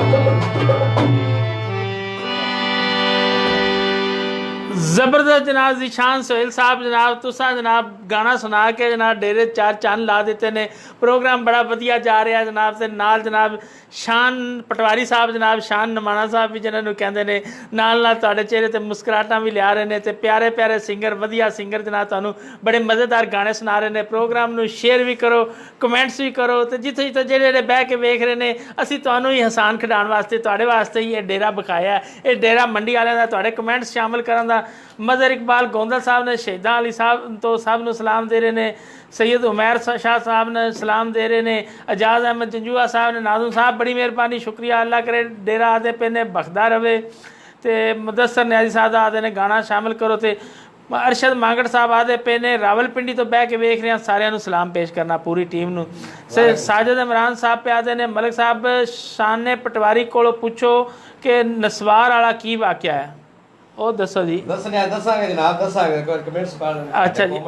ਜ਼ਬਰਦਸਤ ਜਨਾਬ ਜ਼ੀਸ਼ਾਨ ਸੋਹੇਲ ਸਾਹਿਬ ਜਨਾਬ ਤੁਸਾਂ ਜਨਾਬ ਗਾਣਾ ਸੁਣਾ ਕੇ ਜਨਾਬ ਡੇਰੇ ਚਾਰ ਚੰਨ ਲਾ ਦਿੱਤੇ ਨੇ ਪ੍ਰੋਗਰਾਮ ਬੜਾ ਵਧੀਆ ਜਾ ਰਿਹਾ ਜਨਾਬ ਤੇ ਨਾਲ ਜਨਾਬ ਸ਼ਾਨ ਪਟਵਾਰੀ ਸਾਹਿਬ ਜਨਾਬ ਸ਼ਾਨ ਨਮਾਣਾ ਸਾਹਿਬ ਵੀ ਜਿਹਨਾਂ ਨੂੰ ਕਹਿੰਦੇ ਨੇ ਨਾਲ ਨਾਲ ਤੁਹਾਡੇ ਚਿਹਰੇ ਤੇ ਮੁਸਕਰਾਹਟਾਂ ਵੀ ਲਿਆ ਰਹੇ ਨੇ ਤੇ ਪਿਆਰੇ ਪਿਆਰੇ ਸਿੰਗਰ ਵਧੀਆ ਸਿੰਗਰ ਜਨਾਬ ਤੁਹਾਨੂੰ ਬੜੇ ਮਜ਼ੇਦਾਰ ਗਾਣੇ ਸੁਣਾ ਰਹੇ ਨੇ ਪ੍ਰੋਗਰਾਮ ਨੂੰ ਸ਼ੇਅਰ ਵੀ ਕਰੋ ਕਮੈਂਟਸ ਵੀ ਕਰੋ ਤੇ ਜਿੱਥੇ ਜਿੱਥੇ ਜਿਹੜੇ ਬਹਿ ਕੇ ਵੇਖ ਰਹੇ ਨੇ ਅਸੀਂ ਤੁਹਾਨੂੰ ਹੀ ਹਸਾਨ ਖਿਡਾਉਣ ਵਾਸਤੇ ਤੁਹਾਡੇ ਵਾਸਤੇ ਹੀ ਇਹ ਡੇਰਾ ਵਿਖਾਇਆ ਇਹ ਡੇਰਾ ਮੰਡੀ ਵਾਲਿਆਂ ਦਾ ਤੁਹਾਡੇ ਕਮੈਂਟਸ ਸ਼ਾਮਲ ਕਰਨ ਦਾ ਮਜ਼ਰ ਇਕਬਾਲ ਗੋਂਦਲ ਸਾਹਿਬ ਨੇ ਸ਼ਹੀਦਾਂ ਅਲੀ ਸਾਹਿਬ ਤੋਂ ਸਭ ਨੂੰ ਸਲਾਮ ਦੇ ਰਹੇ ਨੇ सैयद उमैर शाह साहब ने सलाम दे रहे ने एजाज अहमद जंजुआ साहब ने नाज़ुम साहब बड़ी मेहरबानी शुक्रिया अल्लाह करे डेरा आदे पे ने बखदा रवे तो मुदस्सर न्याजी साहब आदे ने गाना शामिल करो तो अरशद मांगड़ साहब आदे पे ने रावलपिंडी तो बह के वेख रहे हैं सारिਆਂ ਨੂੰ सलाम पेश करना पूरी टीम ਨੂੰ साजिद इमरान साहब पे आदे ने मलिक साहब शान ने पटवारी कोलों पूछो कि नस्वार वाला की वाकया है ਉਹ ਦੱਸੋ ਜੀ ਦੱਸਾਂਗੇ ਜਨਾਬ ਦੱਸਾਂਗੇ ਕੋਈ ਕਮੈਂਟਸ ਪਾ ਲੈਣਾ ਅੱਛਾ ਜੀ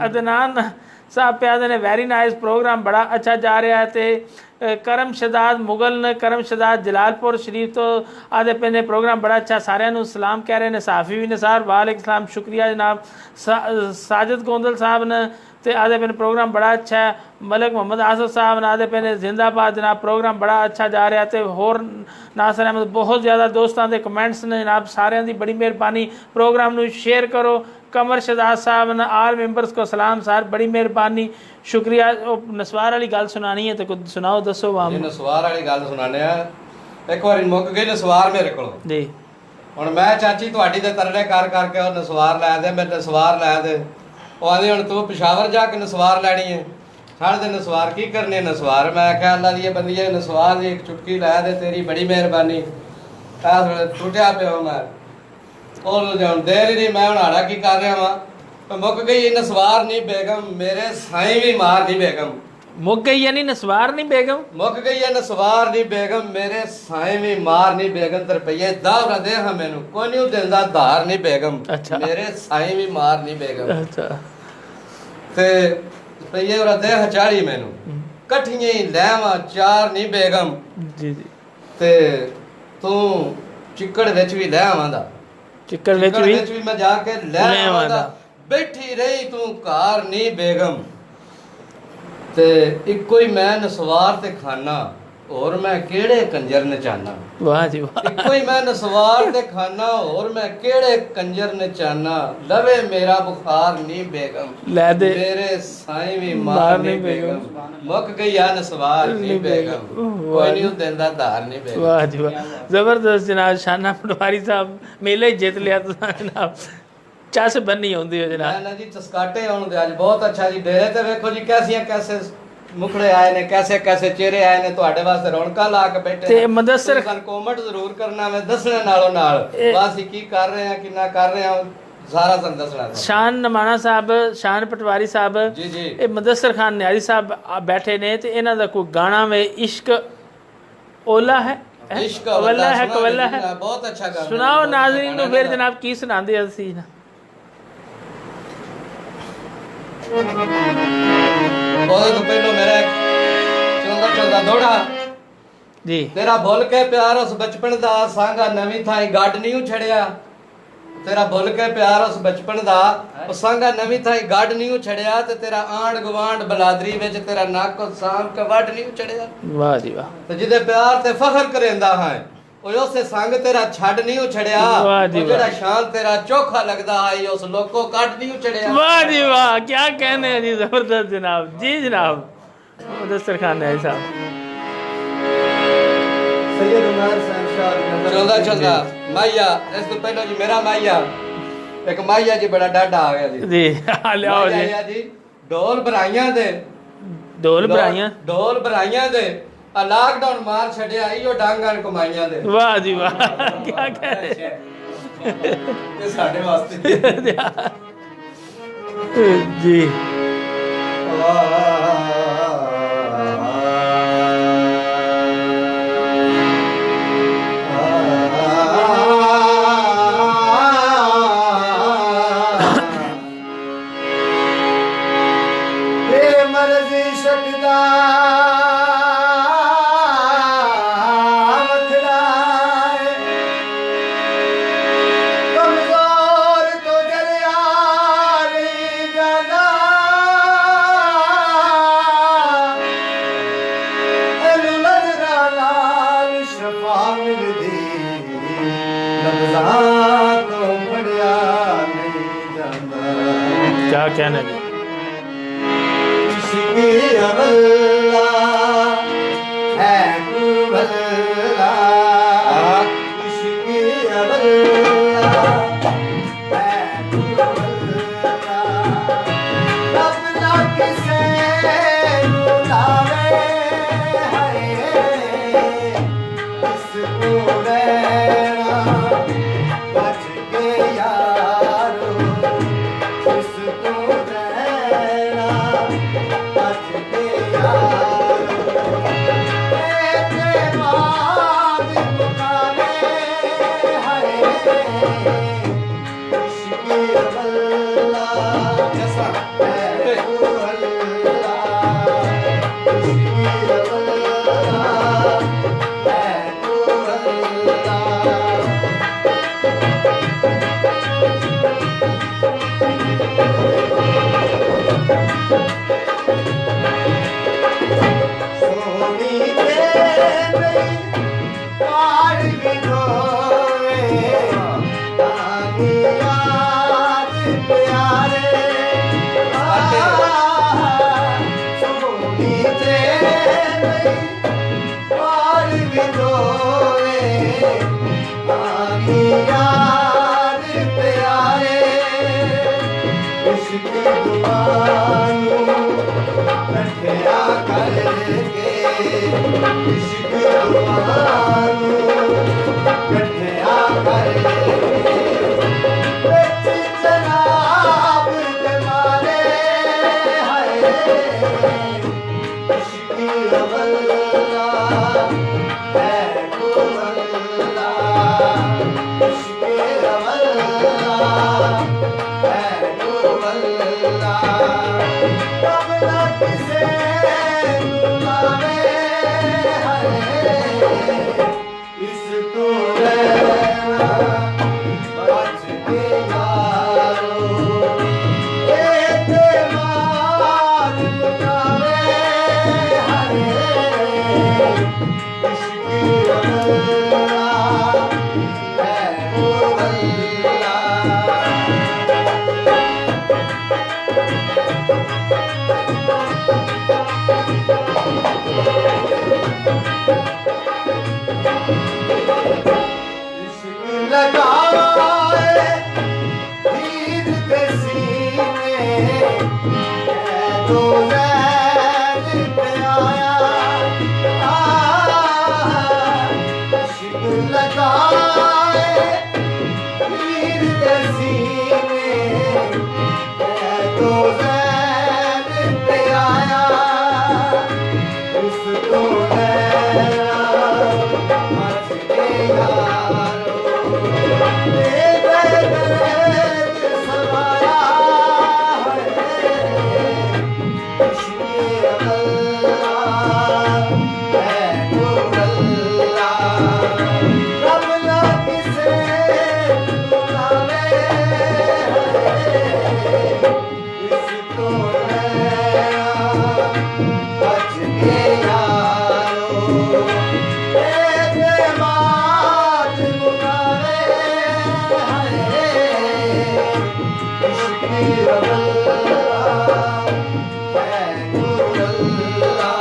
ਅਦਨਾਨ ਸਾਹਿਬ ਪਿਆਦੇ ਨੇ ਵੈਰੀ ਨਾਈਸ ਪ੍ਰੋਗਰਾਮ ਬੜਾ ਅੱਛਾ ਜਾ ਰਿਹਾ ਹੈ ਤੇ ਕਰਮ ਸ਼ਦਾਦ ਮੁਗਲ ਨੇ ਕਰਮ ਸ਼ਦਾਦ ਜਲਾਲਪੁਰ ਸ਼ਰੀਫ ਤੋਂ ਆਦੇ ਪਏ ਨੇ ਪ੍ਰੋਗਰਾਮ ਬੜਾ ਅੱਛਾ ਸਾਰਿਆਂ ਨੂੰ ਸਲਾਮ ਕਹਿ ਰਹੇ ਨੇ ਸਾਫੀ ਵੀ ਨਿਸਾਰ ਵਾਲੇਕੁਮ ਸਲਾਮ ਸ਼ੁਕਰੀਆ ਜਨਾਬ ਸਾਜਦ ਗੋਂਦਲ ਸਾਹਿਬ ਨੇ ਤੇ ਆਦੇ ਪਏ ਪ੍ਰੋਗਰਾਮ ਬੜਾ ਅੱਛਾ ਹੈ ਮਲਕ ਮੁਹੰਮਦ ਆਸਫ ਸਾਹਿਬ ਨੇ ਆਦੇ ਪਏ ਨੇ ਜ਼ਿੰਦਾਬਾਦ ਜਨਾਬ ਪ੍ਰੋਗਰਾਮ ਬੜਾ ਅੱਛਾ ਜਾ ਰਿਹਾ ਤੇ ਹੋਰ ਨਾਸਰ ਅਹਿਮਦ ਬਹੁਤ ਜ਼ਿਆਦਾ ਦੋਸਤਾਂ ਦੇ ਕਮੈਂਟਸ ਨੇ ਜਨਾਬ ਸਾਰਿਆਂ ਦੀ ਬੜੀ ਮਿਹਰਬਾਨੀ ਪ੍ਰੋਗਰਾਮ ਨੂੰ ਸ਼ੇਅਰ ਕਰੋ कमर शहजाद साहब ने आल मेंबर्स को सलाम सर बड़ी मेहरबानी शुक्रिया नसवार वाली गल सुनानी है तो कुछ सुनाओ दसो वाम नसवार वाली गल सुनाने एक बार मुक गई नसवार मेरे को जी हुण मैं चाची तुहाडी दे तरले कर करके और नसवार लै दे मैं नसवार लै दे ਉਹ ਆਂਦੀ ਹੁਣ ਤੂੰ ਪਿਸ਼ਾਵਰ ਜਾ ਕੇ ਨਸਵਾਰ ਲੈਣੀ ਹੈ ਸਾਡੇ ਦੇ ਨਸਵਾਰ ਕੀ ਕਰਨੇ ਨਸਵਾਰ ਮੈਂ ਆਖਿਆ ਅੱਲਾ ਦੀ ਬੰਦੀਏ ਨਸਵਾਰ ਦੀ ਇੱਕ ਚੁਟਕੀ ਲੈ ਦੇ ਤੇਰੀ ਬੜੀ ਮਿਹਰਬਾਨੀ ਆਹ ਟੁੱਟਿਆ ਪਿਆ ਮੈਂ ਉਹ ਜਾਣ ਦੇਰ ਨਹੀਂ ਮੈਂ ਹੁਣ ਆੜਾ ਕੀ ਕਰ ਰਿਹਾ ਵਾਂ ਮੁੱਕ ਗਈ ਇਹ ਨਸਵਾਰ ਨਹੀਂ ਬੇਗਮ ਮੇਰੇ ਸਾਈਂ ਵੀ ਮਾਰ ਨਹੀਂ ਬੇਗਮ ਮੁੱਕ ਗਈ ਯਾਨੀ ਨਸਵਾਰ ਨਹੀਂ ਬੇਗਮ ਮੁੱਕ ਗਈ ਹੈ ਨਸਵਾਰ ਨਹੀਂ ਬੇਗਮ ਮੇਰੇ ਸਾਈਂ ਵੀ ਮਾਰ ਨਹੀਂ ਬੇਗਮ ਤੇ ਰੁਪਈਏ ਦਾਵਰਾ ਦੇ ਹਾਂ ਮੈਨੂੰ ਕੋਈ ਨਹੀਂ ਦਿੰਦਾ ਧਾਰ ਨਹੀਂ ਬੇਗਮ ਮੇਰੇ ਸਾਈਂ ਵੀ ਮਾਰ ਨਹੀਂ ਬੇਗਮ ਅੱਛਾ ਤੇ ਰੁਪਈਏ ਉਹ ਦੇ ਹਚਾੜੀ ਮੈਨੂੰ ਇਕੱਠੀਆਂ ਹੀ ਲੈਵਾਂ ਚਾਰ ਨਹੀਂ ਬੇਗਮ ਜੀ ਜੀ ਤੇ ਤੂੰ ਚਿੱਕੜ ਵਿੱਚ ਵੀ ਲੈ ਆਵਾਂਦਾ ਚਿੱਕੜ ਵਿੱਚ ਵੀ ਮੈਂ ਜਾ ਕੇ ਲੈ ਆਵਾਂਦਾ ਬੈਠੀ ਰਹੀ ਤੂੰ ਘਰ ਨਹੀਂ ਬੇਗਮ ਤੇ ਇੱਕੋ ਹੀ ਮੈਂ ਨਸਵਾਰ ਤੇ ਖਾਨਾ ਹੋਰ ਮੈਂ ਕਿਹੜੇ ਕੰਜਰ ਨਚਾਨਾ ਵਾਹ ਜੀ ਵਾਹ ਇੱਕੋ ਹੀ ਮੈਂ ਨਸਵਾਰ ਤੇ ਖਾਨਾ ਹੋਰ ਮੈਂ ਕਿਹੜੇ ਕੰਜਰ ਨਚਾਨਾ ਲਵੇ ਮੇਰਾ ਬੁਖਾਰ ਨਹੀਂ ਬੇਗਮ ਲੈ ਦੇ ਮੇਰੇ ਸਾਈਂ ਵੀ ਮਾਰ ਨਹੀਂ ਬੇਗਮ ਮੁੱਕ ਗਈ ਆ ਨਸਵਾਰ ਨਹੀਂ ਬੇਗਮ ਕੋਈ ਨਹੀਂ ਦਿੰਦਾ ਧਾਰ ਨਹੀਂ ਬੇਗਮ ਵਾਹ ਜੀ ਵਾਹ ਜ਼ਬਰਦਸਤ ਜਨਾਬ ਸ਼ਾਨਾ ਪਟਵਾਰੀ ਸਾਹਿਬ ਮੇਲੇ ਜਿੱਤ ਲਿਆ ਤੁਸੀਂ ਜਨਾਬ ਚਾਸ ਬੰਨੀ ਆਉਂਦੀ ਹੈ ਜਨਾਬ ਨਾ ਜੀ ਚਸਕਾਟੇ ਆਉਣ ਦੇ ਅੱਜ ਬਹੁਤ ਅੱਛਾ ਜੀ ਡੇਰੇ ਤੇ ਵੇਖੋ ਜੀ ਕੈਸੇ ਮੁਖੜੇ ਆਏ ਨੇ ਕੈਸੇ ਚਿਹਰੇ ਆਏ ਨੇ ਤੁਹਾਡੇ ਵਾਸਤੇ ਰੌਣਕਾਂ ਲਾ ਕੇ ਬੈਠੇ ਤੇ ਮੁਦੱਸਰ ਸਾਨੂੰ ਕਮੈਂਟ ਜ਼ਰੂਰ ਕਰਨਾ ਮੈਂ ਦੱਸਣੇ ਨਾਲੋਂ ਨਾਲ ਬਸ ਕੀ ਕਰ ਰਹੇ ਆ ਕਿੰਨਾ ਕਰ ਰਹੇ ਆ ਸਾਰਾ ਤੁਹਾਨੂੰ ਦੱਸਣਾ ਸ਼ਾਨ ਨਮਾਣਾ ਸਾਹਿਬ ਸ਼ਾਨ ਪਟਵਾਰੀ ਸਾਹਿਬ ਜੀ ਜੀ ਇਹ ਮੁਦੱਸਰ ਖਾਨ ਨਿਆਜ਼ੀ ਸਾਹਿਬ ਬੈਠੇ ਨੇ ਤੇ ਇਹਨਾਂ ਦਾ ਕੋਈ ਗਾਣਾ ਵੇ ਇਸ਼ਕ ओला है इश्क कवल्ला है कवल्ला है बहुत अच्छा गाना सुनाओ नाज़रीन नु फिर जनाब की सुनांदे असी ना बहुत पहलो मेरा चलदा दौड़ा जी तेरा भुल के प्यार उस बचपन दा सांगा नवी थाई गड नहीं छड़िया तेरा भुल के प्यार उस बचपन दा सांगा नवी थाई गड नहीं छड़िया ते तेरा आंड गवांड बलादरी विच तेरा नक साम के वड नहीं छड़िया वाह जी वाह ते जिदे प्यार ते फखर करेंदा है ओए उसे संग तेरा छड़ नहीं छड़िया जेड़ा शान तेरा चोखा लगदा है उस लोको कट नहीं छड़िया वाह जी वाह क्या कहने हैं जी जबरदस्त जनाब जी जनाब मुदस्सर खान है साहब सैयद उमर चलदा चलदा माइया इस तो पहले जी मेरा माइया एक माइया जी बड़ा डाडा आ गया जी लियाओ जी ढोल बराइयां दे ढोल बराइयां दे आ लॉकडाउन मार छड़िया इयो डांगां कमाइयां दे वाह जी वाह क्या कह रहे ये साडे वास्ते जी क्या कहना जी। इश्क़ अवल्ला है कुवल्ला, इश्क़ अवल्ला है कुवल्ला, रब ना किसे बुलावे है, इसको रहना बच के यारो, इसको रहना बच के यारो, तेरे बाद पुकारे है, इश्क़ अवल्ला जैसा है कुवल्ला, इश्क़ अवल्ला है कुवल्ला। सोनी तेरे पार विधोए, तानी याद प्यारे, सोनी तेरे पार विधोए, तानी याद प्यारे, इश्क़ दुआनू कठिया करके, इश्क़ दुआनू कठिया करके, बिच जनाब दे मारे है, इश्क़ अवल्ला है कुवल्ला, इश्क़ अवल्ला है कुवल्ला, रब ना किसे बुलावे है, इसको रहना बच के यारो, एतमाद लुटावे है, इश्क़ अवल्ला है कुवल्ला। इश्क़ लगाए हीर पे सीने, तो नैन पे आया, इश्क़ लगाए हीर पे सीने, तो नैन पे आया, उसको नैना बच के यारो, तेरे दर्द समाया है, इश्क़ अवल्ला है कुवल्ला, रब ना किसे बुलावे है, इसको रहना बच के यारो, एतमाद पुकारे है, इश्क़ अवल्ला है कुवल्ला।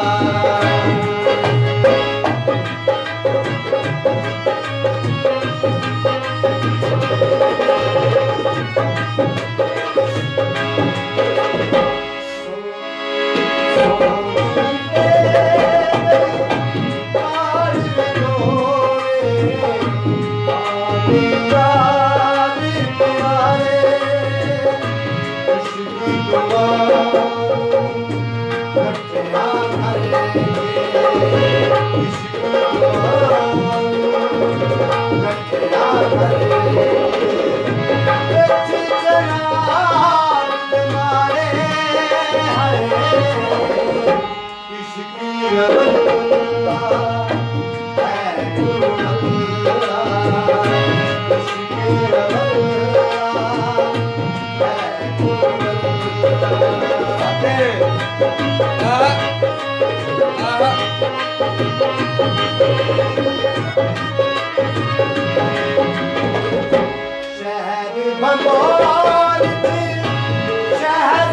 शहर भगवान शहर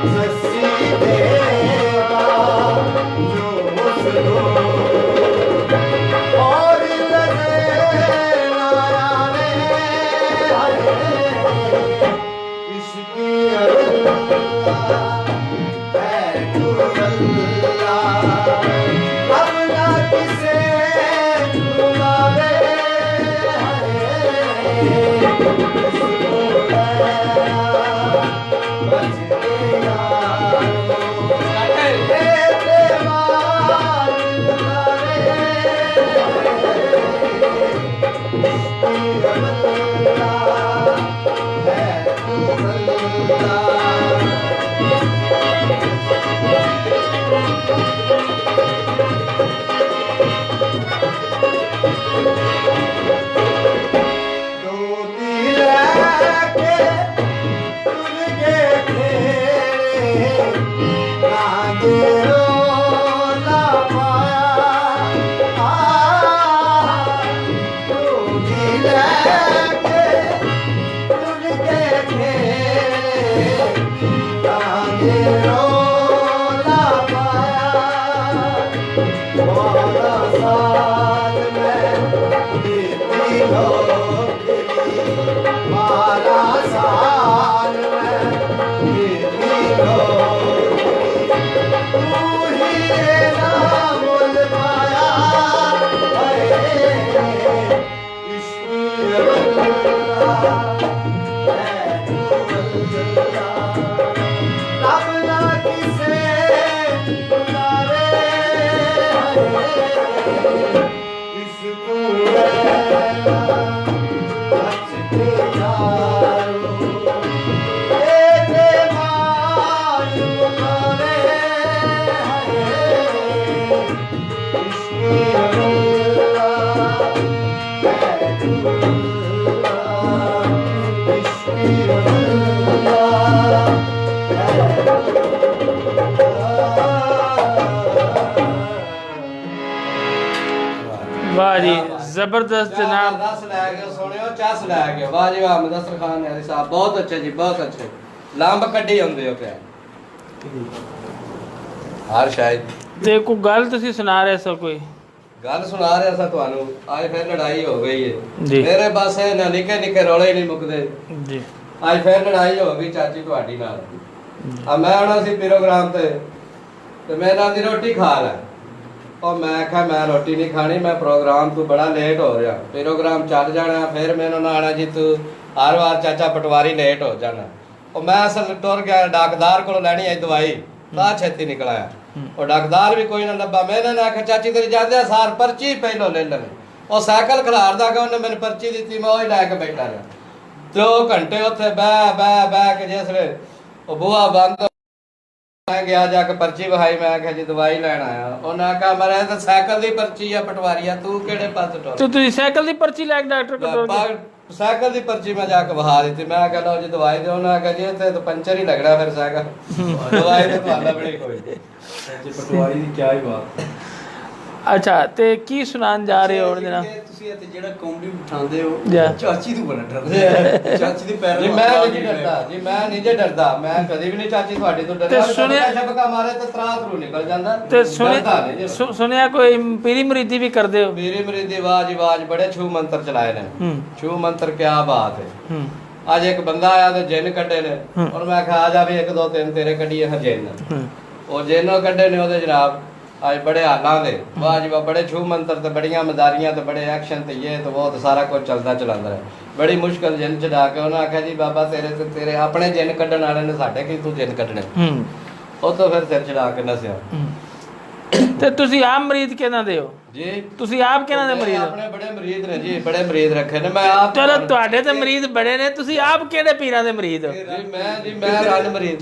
सस्सी देगा जो उसको और लगे ना आने इसकी अल्लाह है तू अल्लाह अब ना किसे बुलावे वाह जी जबरदस्त जनाब। रस लै गए सुनियो चस लै गए वाह जी वाह मुदस्सिर खान यारी साहब बहुत अच्छे जी बहुत अच्छे लंब कड्ढी आਉਂਦੇ ਹੋ ਪਿਆ ਹਰ ਸ਼ਾਇਦ ਤੇ ਕੋਈ ਗੱਲ ਤੁਸੀਂ ਸੁਣਾ ਰਹੇ ਸੋ ਕੋਈ ਗੱਲ ਸੁਣਾ ਰਿਹਾ ਸਾਂ ਤੁਹਾਨੂੰ ਅੱਜ ਫਿਰ ਲੜਾਈ ਹੋ ਗਈ ਜੀ। ਹੈ ਮੇਰੇ ਪਾਸੇ ਨਾ ਨਿੱਕੇ ਨਿੱਕੇ ਰੌਲੇ ਨਹੀਂ ਮੁੱਕਦੇ ਜੀ। ਅੱਜ ਫਿਰ ਲੜਾਈ ਹੋ ਗਈ ਚਾਚੀ ਤੁਹਾਡੀ ਨਾਲ ਆ ਮੈਂ ਆਉਣਾ ਸੀ ਪ੍ਰੋਗਰਾਮ ਤੇ ਮੈਂ ਨਾਲ ਦੀ ਰੋਟੀ ਖਾ ਲੈ ਉਹ ਮੈਂ ਆਖਿਆ ਮੈਂ ਰੋਟੀ ਨਹੀਂ ਖਾਣੀ ਮੈਂ ਪ੍ਰੋਗਰਾਮ ਤੋਂ ਬੜਾ ਲੇਟ ਹੋ ਰਿਹਾ ਪ੍ਰੋਗਰਾਮ ਚੱਲ ਜਾਣਾ ਫਿਰ ਮੈਨੂੰ ਨਾ ਆਣਾ ਜੀ ਤੂੰ ਹਰ ਵਾਰ ਚਾਚਾ ਪਟਵਾਰੀ ਲੇਟ ਹੋ ਜਾਣਾ ਉਹ ਮੈਂ ਅਸਲ ਟੁਰ ਗਿਆ ਡਾਕਦਾਰ ਕੋਲੋਂ ਲੈਣੀ ਆਈ ਦਵਾਈ ਤਾਂ ਛੇਤੀ ਨਿਕਲ ਆਇਆ ਉਹ ਡਾਕਦਾਰ ਵੀ ਕੋਈ ਨਾ ਲੱਭਾ ਮੈਂ ਇਹਨਾਂ ਨੇ ਆਖਿਆ ਚਾਚੀ ਤੇਰੀ ਜਾਂਦੇ ਸਾਰ ਪਰਚੀ ਪਹਿਲੋਂ ਲੈ ਲੈਣੀ ਉਹ ਸਾਈਕਲ ਖਿਲਾਰਦਾ ਕਿ ਉਹਨੇ ਮੈਨੂੰ ਪਰਚੀ ਦਿੱਤੀ ਮੈਂ ਉਹ ਹੀ ਲੈ ਕੇ ਬੈਠਾ ਰਿਹਾ 2 ਘੰਟੇ ਉੱਥੇ ਬਹਿ ਕੇ ਜਿਸ ਵੇਲੇ ਉਹ ਬੂਹਾ ਬੰਦ ਮੈਂ ਗਿਆ ਜਾ ਕੇ ਪਰਚੀ ਵਹਾਈ ਮੈਂ ਆਖਿਆ ਜੀ ਦਵਾਈ ਲੈਣ ਆਇਆ ਉਹਨਾਂ ਆਖਿਆ ਮਰੇ ਤਾਂ ਸਾਈਕਲ ਦੀ ਪਰਚੀ ਆ ਪਟਵਾਰੀਆ ਤੂੰ ਕਿਹੜੇ ਪਾਸੇ ਟੁਰ ਤੇ ਤੁਸੀਂ ਸਾਈਕਲ ਦੀ ਪਰਚੀ ਲੈ ਕੇ ਡਾਕਟਰ ਕੋਲ ਗਏ? ਸਾਈਕਲ ਦੀ ਪਰਚੀ ਮੈਂ ਜਾ ਕੇ ਵਹਾ ਦਿੱਤੀ ਮੈਂ ਕਿਹਾ ਲਓ ਜੀ ਦਵਾਈ ਦਿਓ ਉਹਨਾਂ ਆਖਿਆ ਜੀ ਇੱਥੇ ਤਾਂ ਪੰਚਰ ਹੀ ਲੱਗਣਾ ਫਿਰ ਸਾਈਕਲ ਦਵਾਈ ਤੇ ਤੁਹਾਡਾ ਬੜੀ ਕੋਈ ਪਟਵਾਰੀ ਦੀ ਕੀ ਹੀ ਬਾਤ ਅੱਛਾ ਤੇ ਕੀ ਸੁਣਾਉਣ ਜਾ ਰਹੇ ਹੋ ਉਹਦੇ ਨਾਲ ਤੁਸੀਂ ਇੱਥੇ ਜਿਹੜਾ ਕਾਮੇਡੀ ਬਿਠਾਉਂਦੇ ਹੋ ਜਾ। ਚਾਚੀ ਤੋਂ ਬੜਾ ਡਰਦੇ ਆ ਚਾਚੀ ਦੇ ਪੈਰ ਜੀ ਮੈਂ ਨਹੀਂ ਡਰਦਾ ਜੀ ਮੈਂ ਨਹੀਂ ਜੇ ਡਰਦਾ ਮੈਂ ਕਦੀ ਵੀ ਨਹੀਂ ਚਾਚੀ ਤੁਹਾਡੇ ਤੋਂ ਡਰਦਾ ਤੇ ਸੁਣਿਆ- ਸ਼ਬਕਾ ਮਾਰੇ ਤੇ ਤਰਾਤ ਰੂ ਨਿਕਲ ਜਾਂਦਾ ਤੇ ਡਰਦਾ ਨਹੀਂ ਜੀ। ਸੁਣਿਆ ਕੋਈ ਪੀਰੀ ਮੁਰੀਦੀ ਵੀ ਕਰਦੇ ਹੋ? ਮੇਰੀ ਮਰੀਦੀ ਆਵਾਜ਼ ਬੜੇ ਛੂ ਮੰਤਰ ਚਲਾਏ ਨੇ ਛੂ ਮੰਤਰ ਕਿਆ ਬਾਤ ਹੈ ਅੱਜ ਇੱਕ ਬੰਦਾ ਆਇਆ ਤੇ ਜਿੰਨ ਕੱਢੇ ਨੇ ਔਰ ਮੈਂ ਕਿਹਾ ਆ ਜਾ ਵੀ 1 2 3 ਤੇਰੇ ਕੱਢੀਏ ਹਾਂ ਜਿੰਨ ਉਹ ਜਿੰਨੋਂ ਕੱਢੇ ਨੇ ਉਹਦੇ ਜਨਾਬ ਅੱਜ ਬੜੇ ਹਾਲਾਂ ਦੇ ਵਾਹ ਜੀ ਵਾਹ ਬੜੇ ਛੂ ਮੰਤਰ ਤੇ ਬੜੀਆਂ ਮਦਾਰੀਆਂ ਤੇ ਬੜੇ ਐਕਸ਼ਨ ਤੇ ਇਹ ਤੇ ਬਹੁਤ ਸਾਰਾ ਕੁਝ ਚੱਲਦਾ ਰਿਹਾ ਬੜੀ ਮੁਸ਼ਕਲ ਜਿੰਨ ਚੜਾ ਕੇ ਉਹਨਾਂ ਆਖਿਆ ਜੀ ਬਾਬਾ ਤੇਰੇ ਆਪਣੇ ਜਿੰਨ ਕੱਢਣ ਵਾਲੇ ਨੇ ਸਾਡੇ ਕੀ ਤੂੰ ਜਿੰਨ ਕੱਢਣੇ ਉਹ ਤੋਂ ਫਿਰ ਸਿਰ ਚੜਾ ਕੇ ਨਸਿਆ ਤੇ ਤੁਸੀਂ ਆਪ ਮਰੀਦ ਕਿਹਨਾਂ ਦੇ ਹੋ ਜੀ ਤੁਸੀਂ ਆਪ ਕਿਹਨਾਂ ਦੇ ਮਰੀਦ ਹੋ? ਆਪਣੇ ਬੜੇ ਮਰੀਦ ਨੇ ਜੀ ਬੜੇ ਮਰੀਦ ਰੱਖੇ ਨੇ ਮੈਂ ਆਪ ਚਲੋ ਤੁਹਾਡੇ ਤੇ ਮਰੀਦ ਬੜੇ ਨੇ ਤੁਸੀਂ ਆਪ ਕਿਹੜੇ ਪੀਰਾਂ ਦੇ ਮਰੀਦ ਹੋ? ਜੀ ਮੈਂ ਰੰਨ ਮਰੀਦ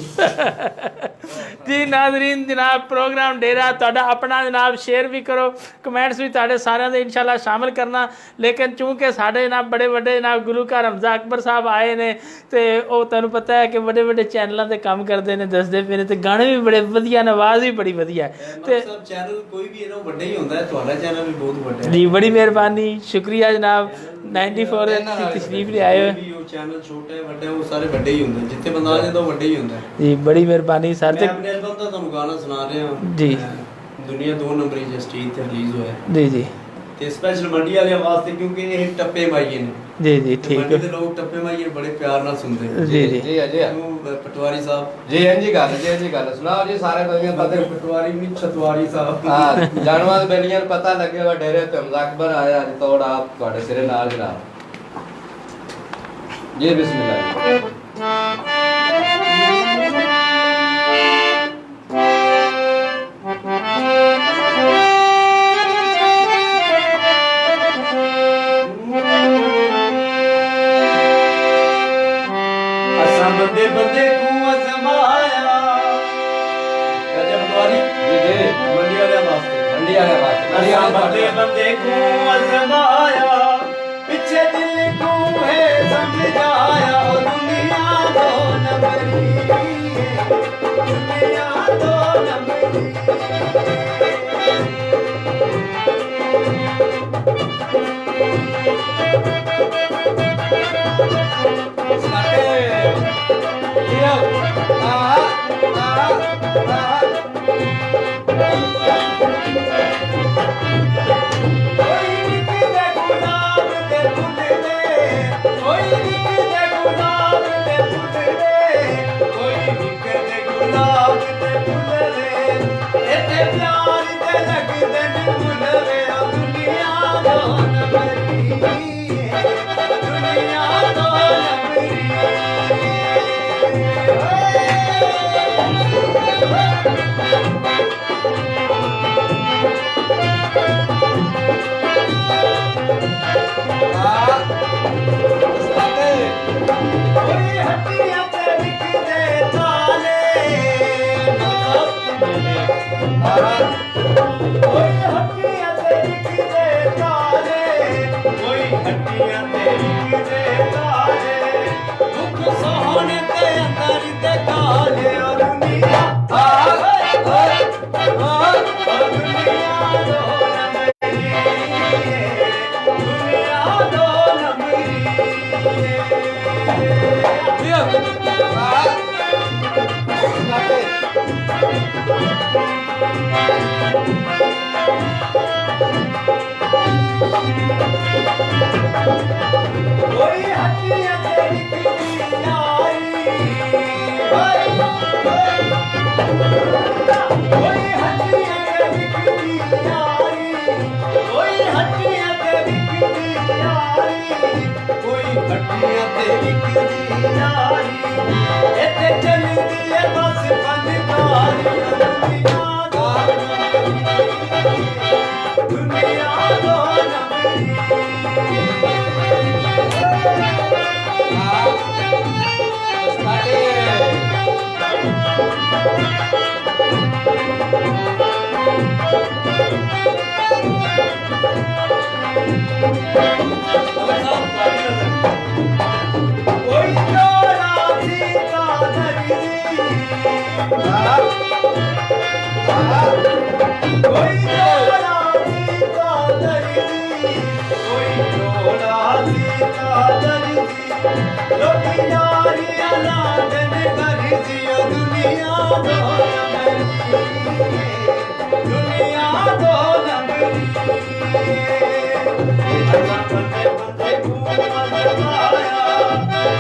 ਜੀ ਨਾਜ਼ਰੀਨ ਜਨਾਬ ਪ੍ਰੋਗਰਾਮ ਡੇਰਾ ਤੁਹਾਡਾ ਆਪਣਾ ਜਨਾਬ ਸ਼ੇਅਰ ਵੀ ਕਰੋ ਕਮੈਂਟਸ ਵੀ ਤੁਹਾਡੇ ਸਾਰਿਆਂ ਦੇ ਇਨਸ਼ਾਅੱਲਾ ਸ਼ਾਮਿਲ ਕਰਨਾ ਲੇਕਿਨ ਚੂੰਕਿ ਸਾਡੇ ਜਨਾਬ ਬੜੇ ਵੱਡੇ ਜਨਾਬ ਗੁਰੂ ਘਰ ਹਮਜ਼ਾ ਅਕਬਰ ਸਾਹਿਬ ਆਏ ਨੇ ਤੇ ਉਹ ਤੁਹਾਨੂੰ ਪਤਾ ਹੈ ਕਿ ਵੱਡੇ ਵੱਡੇ ਚੈਨਲਾਂ ਤੇ ਕੰਮ ਕਰਦੇ ਨੇ ਦੱਸਦੇ ਪਏ ਨੇ ਤੇ ਗਾਣੇ ਵੀ ਬੜੇ ਵਧੀਆ ਨੇ ਆਵਾਜ਼ ਵੀ ਬੜੀ ਵਧੀਆ ਹੈ ਤੇ ਚੈਨਲ ਕੋਈ ਵੀ ਇਹਨਾਂ ਵੱਡਾ ਹੀ ਹੁੰਦਾ ਹੈ ਤੁਹਾਡਾ ਚੈਨਲ ਵੀ ਬਹੁਤ ਵੱਡਾ ਹੈ ਜੀ ਬੜੀ ਮਿਹਰਬਾਨੀ ਸ਼ੁਕਰੀਆ ਜਨਾਬ 94 ਇਹਨਾਂ ਨਾਲ ਤਸ਼ਰੀਫ ਲਿਆਏ ਹੋ ਵੀ ਉਹ ਚੈਨਲ ਛੋਟੇ ਵੱਡੇ ਉਹ ਸਾਰੇ ਵੱਡੇ ਹੀ ਹੁੰਦੇ, ਜਿੱਥੇ ਬੰਦਾ ਆ ਜਾਂਦਾ ਉਹ ਵੱਡੇ ਹੀ ਹੁੰਦਾ। ਜੀ ਬੜੀ ਮਿਹਰਬਾਨੀ ਸਰ ਮੈਂ ਤੇ ਆਪਣੇ ਐਲਬਮ ਦਾ ਤੁਹਾਨੂੰ ਗਾਣਾ ਸੁਣਾ ਰਿਹਾ ਜੀ। ਦੁਨੀਆ 2 ਨੰਬਰੀ ਜੇ ਸਟੇਜ ਤੇ ਰਿਲੀਜ਼ ਹੋਇਆ ਜੀ ਜੀ ਤੇ ਸਪੈਸ਼ਲ ਮੰਡੀ ਵਾਲਿਆਂ ਵਾਸਤੇ, ਕਿਉਂਕਿ ਇਹ ਟੱਪੇ ਮਾਈਏ ਨੇ ਜੀ ਜੀ ਤੇ ਠੀਕ ਮੰਡੀ ਹੈ ਦੇ ਲੋਕ ਟੱਪੇ ਮਾਈਏ ਬੜੇ ਪਿਆਰ ਨਾਲ ਸੁਣਦੇ ਨੇ। ਜੀ ਜੀ ਜੀ ਅਜੇ ਉਹ ਪਟਵਾਰੀ ਸਾਹਿਬ ਜੀ ਇੰਜੀ ਗੱਲ ਸੁਣਾਓ ਜੀ ਸਾਰੇ ਦੁਨੀਆ ਪਤਾ ਪਟਵਾਰੀ ਨਹੀਂ ਛਤਵਾਰੀ ਸਾਹਿਬ। ਹਾਂ ਜਾਨਵਰ ਬੇਲੀਆਂ ਨੂੰ ਪਤਾ ਲੱਗੇਗਾ ਡੇਰੇ ਤੇ ਹਮਜ਼ਾ ਅਕਬਰ ਆਇਆ ਅੱਜ ਤੋੜ ਆਪ ਤੁਹਾਡੇ ਸਿਰੇ ਨਾਲ ਜਨਾਬ ਜੀ ਬਿਸਮਿਲ੍ਲਾਹ ਅਸਾਂ ਬੰਦੇ ਬੰਦੇ ਨੂੰ ਅਜ਼ਮਾਇਆ ਕਜਬ ਪਟਵਾਰੀ ਜੀ ਜੀ ਮੰਡੀ ਵਾਲਿਆਂ ਵਾਸਤੇ। ਮੰਡੀ ਵਾਲੇ ਬਾਤ ਅਸਾਂ ਬੰਦੇ ਬੰਦੇ ਨੂੰ ਅਜ਼ਮਾਇਆ ਪਿੱਛੇ ਦਿਲ ਨੂੰ ਹੈ ਸਮਝਾਇਆ ਉਹ ਦੁਨੀਆ ਦੋ ਨੰਬਰੀ ਦੁਨੀਆ ਦੋ ਨੰਬਰੀ। ਕੋਈ ਨਿੱਕੇ ਗੁਲਾਬ ਦੇ ਫੁੱਲ ਨੇ, ਕੋਈ ਨਿੱਕੇ ਗੁਲਾਬ ਦੇ ਫੁੱਲ ਨੇ, ਕੋਈ ਨਿੱਕੇ ਗੁਲਾਬ ਦੇ ਫੁੱਲ ਨੇ, ਇੱਥੇ ਪਿਆਰ ਦੇ ਲੱਗਦੇ ਨੇ ਮੁੱਲ ਵੇ ਉਹ ਦੁਨੀਆ ਦੋ ਨੰਬਰੀ ਦੁਨੀਆ ਦੋ ਨੰਬਰੀ। ਕੋਈ ਹੱਟੀਆਂ ਤੇ ਵਿਕਦੇ ਤਾਲੇ ਕੋਈ ਹੱਟੀਆਂ ਤੇ ਵਿਕਦੇ ਤਾਲੇ ਕੋਈ ਹੱਟੀਆਂ ਤੇ ਵਿਕਦੇ ਤਾਲੇ ਦੁੱਖ ਸੋਹਣੇ ਤੇ ਅੰਦਰ ਦੇ ਕਾਲੇ ਉਹ ਦੁਨੀਆ ਦੁਨੀਆ ਦੋ ਨੰਬਰੀ ਕੋਈ ਹੱਟੀਆਂ ਤੇ ਵਿਕਦੀ ਆਈ ਕੋਈ ਹੱਟੀਆਂ ਤੇ ਵਿਕਦੀ ਆਈ ਕੋਈ ਹੱਟੀਆਂ ਤੇ ਵਿਕਦੀ ਆਈ ਕੋਈ ਹੱਟੀਆਂ ਤੇ ਵਿਕਦੀ ਆਈ ਇੱਥੇ ਚੱਲਦੀ ਏ ਬਸ ਫਨਕਾਰੀ ਦੁਨੀਆ ਦੋ ਦੁਨੀਆ ਦੋ ਨੰਬਰੀ। ਕੋਈ ਜੋੜਾ ਸੀਤਾ ਨਗਰੀ ਕੋਈ ਜੋੜਾ ਸੀਤਾ ਨਗਰੀ ਕੋਈ ਜੋੜਾ ਸੀਤਾ ਨਗਰੀ ਲੋਕੀ ਯਾਰੀਆਂ ਲਾਂਦੇ ਨੇ ਕਰੀ ਸੀ ਉਹ ਦੁਨੀਆ ਦੋ ਨੰਬਰੀ ਦੁਨੀਆ ਦੋ ਨੰਬਰੀ। ਅਸਾਂ ਬੰਦੇ ਬੰਦੇ ਨੂੰ ਅਜ਼ਮਾਇਆ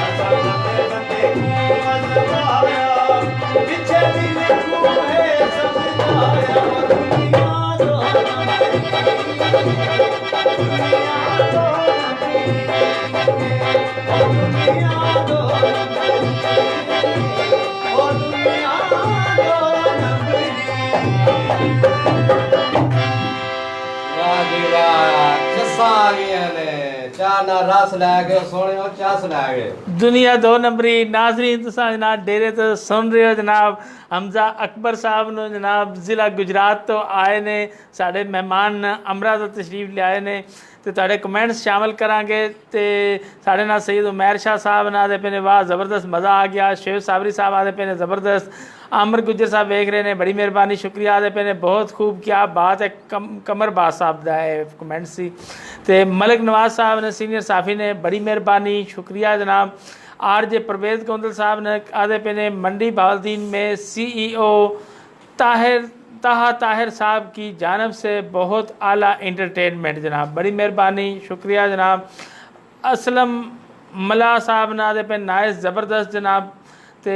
ਅਸਾਂ ਬੰਦੇ ਬੰਦੇ ਨੂੰ ਅਜ਼ਮਾਇਆ ਪਿੱਛੇ ਦਿਲ ਨੂੰ ਹੈ ਸਮਝਾਇਆ ਉਹ ਦੁਨੀਆ ਦੋ ਨੰਬਰੀ ਦੁਨੀਆ ਦੋ ਨੰਬਰੀ ਉਹ ਦੁਨੀਆ ਦੋ ਨੰਬਰੀ ਉਹ ਦੁਨੀਆ ਦੋ ਨੰਬਰੀ। ਵਾਹ ਜੀ ਵਾਹ ਜੱਸਾ ਆ ਗਈਆਂ ਨੇ ਚਾਹ ਨਾਲ ਰਸ ਲੈ ਕੇ ਸੋਹਣਿਓ ਚਸ ਲੈ ਗਏ दुनिया दो नंबरी नाजरीन तुसां जनाब डेरे तो सुन रहे हो जनाब हमजा अकबर साहब ਨੂੰ जनाब ਜ਼ਿਲ੍ਹਾ ਗੁਜਰਾਤ ਤੋਂ ਆਏ ਨੇ ਸਾਡੇ ਮਹਿਮਾਨ ਅਮਰਾ ਤੋਂ ਤਸ਼ਰੀਫ ਲਿਆਏ ਨੇ ਤੇ ਤੁਹਾਡੇ ਕਮੈਂਟਸ ਸ਼ਾਮਲ ਕਰਾਂਗੇ। ਤੇ ਸਾਡੇ ਨਾਲ ਸਈਦ ਉਮੈਰ ਸ਼ਾਹ ਸਾਹਿਬ ਨਾਲ ਦੇ ਪਏ ਨੇ, ਵਾਹ ਜ਼ਬਰਦਸਤ ਮਜ਼ਾ ਆ ਗਿਆ। ਸ਼ੇਖ ਸਾਬਰੀ ਸਾਹਿਬ ਆਦੇ ਪਏ ਨੇ ਜ਼ਬਰਦਸਤ। आमर गुजर साहब वेख रहे हैं, बड़ी मेहरबानी शुक्रिया आदे पे ने, बहुत खूब, क्या बात है। कमर बास साहब का है कमेंट सी। तो मलिक नवाज साहब ने सीनियर साफ़ी ने बड़ी मेहरबानी शुक्रिया जनाब। आर जे परवेज़ गोंदल साहब ने आदे पे ने मंडी बावलदीन में CEO ताहिर साहब की जानब से बहुत आला इंटरटेनमेंट जनाब, बड़ी मेहरबानी शुक्रिया जनाब। असलम मला साहब ने आदे पे नाइस ज़बरदस्त जनाब। तो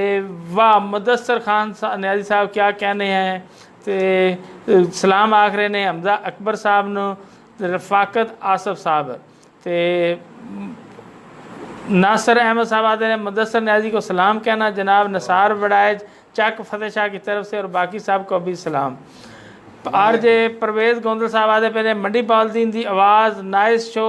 वाह मुदस्सर खान न्याजी साहब क्या कहने हैं। तो सलाम आख रहे ने हमजा अकबर साहब नो, रफाकत आसफ साहब। तो नासर अहमद साहब आते हैं मुदस्सर न्याजी को सलाम कहना जनाब। नसार बड़ाइज चक फतेह शाह की तरफ से और बाकी साहब को भी सलाम। आर जे परवेज़ गोंदल साहब आते पे ने मंडी बावलदीन दी आवाज़ नाइस शो।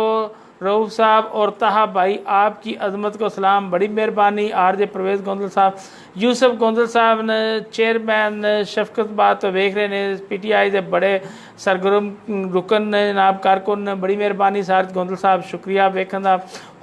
रऊफ साहब और तहा भाई आपकी अजमत को सलाम, बड़ी मेहरबानी। आर जे परवेज़ गोंदल साहब, यूसुफ गोंदल साहब ने चेयरमैन शफकत बात तो वेख रहे ने, PTI के बड़े सरगर्म रुकन ने जनाब, कारकुन ने, बड़ी मेहरबानी। सार गोंदल साहब शुक्रिया वेखन का।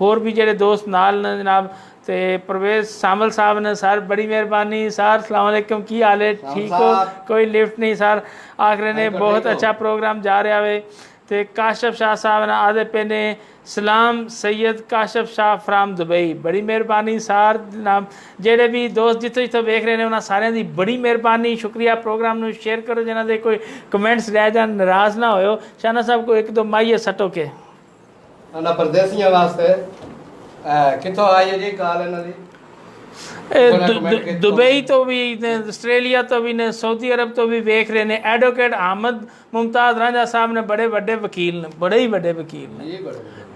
होर भी जेडे दोस्त नाल ने जनाब। तो परवेज़ सामल साहब ने, सर बड़ी मेहरबानी। सर अस्सलाम वालेकुम, की हाल है, ठीक हो? कोई लिफ्ट नहीं सर, आखिर ने बहुत अच्छा प्रोग्राम जा रहा है। तो काशफ शाह साहब ने आदे पे ने सलाम, सैयद काशफ शाह फ्राम दुबई, बड़ी मेहरबानी। सार जनाब जेडे भी दोस्त जितों जितों वेख रहे हैं उन्होंने सारे की बड़ी मेहरबानी शुक्रिया। प्रोग्राम में शेयर करो जिन्हों के कोई कमेंट्स रह जाए, नाराज़ ना हो। शाना साहब को एक दो माइए सटो के परदेसियों वास्ते कितों आई है जी काल इन्हां दी? दुबई तो भी ने, आस्ट्रेलिया तो भी ने, सऊदी अरब तो भी वेख रहे हैं। एडवोकेट अहमद मुमताज़ रांझा साहब ने, बड़े बड़े वकील ने, बड़े ही बड़े वकील ने।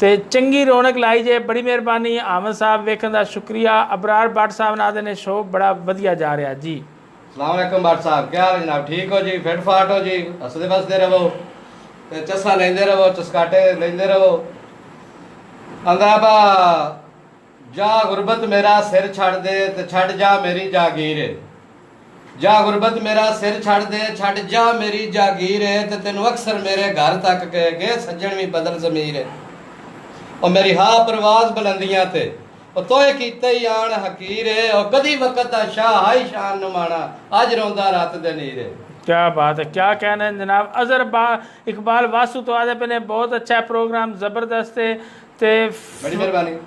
तो चंगी रौनक लाई जे, बड़ी मेहरबानी। अहमद साहब वेखन का शुक्रिया। अबरार भट्ट साहब नादे ने शो बड़ा वधिया जा रहा जी। अस्सलाम वालेकुम भट्ट साहब, क्या हाल है जनाब? ठीक हो जी? फिट फाट हो जी? हसदे बसदे रहो, चस्सा लेंदे रहो, चस्काटे लेंदे रहो। अंदाबा जा गुरबत मेरा सिर छड़ दे ते छड़ जा मेरी जागीर। जा गुरबत मेरा सिर छड़ दे छड़ जा मेरी जागीर। ते तेनू अक्सर मेरे घर तक कह गए सज्जन भी बदल जमीर। और मेरी हा परवाज बुलंदियां ते और तोए कीते ही आन हकीर। और कदी वक्त दा शाह हाई शान नुमाना अज रोंदा रात दे नीर। क्या बात है, क्या कहना है जनाब। अजहर इकबाल वासु तो आदे पे ने बहुत अच्छा प्रोग्राम, ज़बरदस्त है। ते बड़ी मेहरबानी।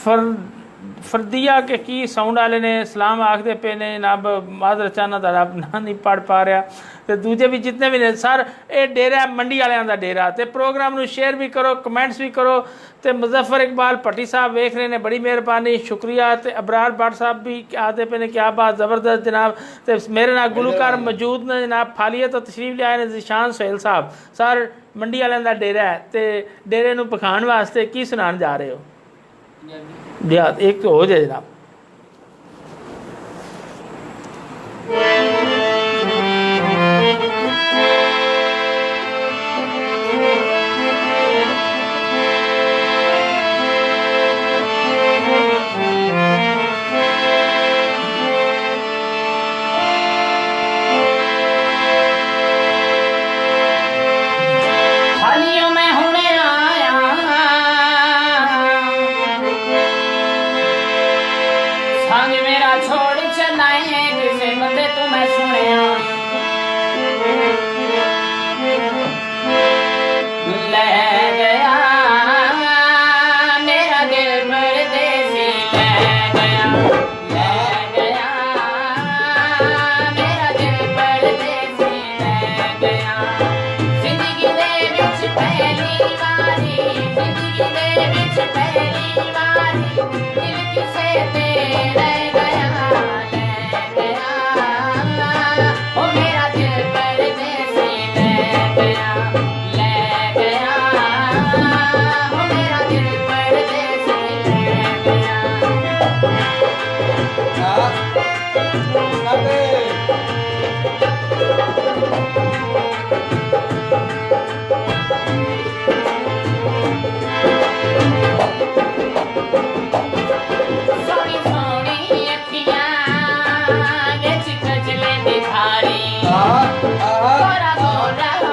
फरदिया के की साउंड वाले ने सलाम आखते पे ने जनाब। माजर चाना तारा ना नहीं पढ़ पा रहा। तो दूजे भी जितने भी ने सर, ये डेरा मंडी वाले का डेरा। तो प्रोग्राम में शेयर भी करो, कमेंट्स भी करो। तो मुजफ्फर इकबाल भट्टी साहब वेख रहे हैं, बड़ी मेहरबानी शुक्रिया। तो अबरार भट्ट साहब भी आते पे ने, क्या बात ज़बरदस्त जनाब। तो मेरे नाल गुलकार मौजूद ने जनाब। फालियत तो तशरीफ लिया ने जिशान सोहेल साहब। सर मंडी वाले का डेरा है, तो डेरे नूं पखाण वास्ते की सुनान जा रहे हो? देहात एक तो हो जाए जनाब।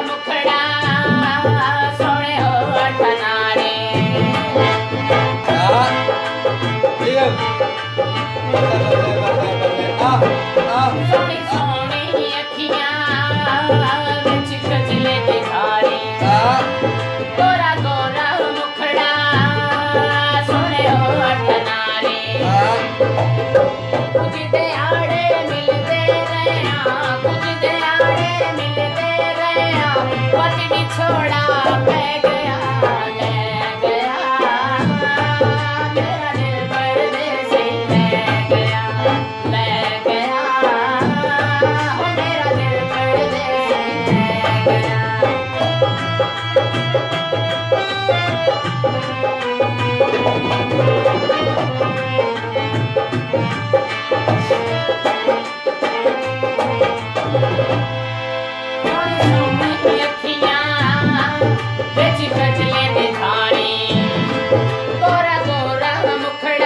मुखड़ा सोने हो अठना सोनी सोनी अखियां विच खजले दी धारी गोरा गोरा मुखड़ा सोने हो अठनारी कुछ दयाड़े मिलते रहे कुछ दयाड़े मिलते रहे पति बिछोड़ा पै गया ले गया मेरा दिल परदेसी ले गया ओ मेरा दिल परदेसी ले गया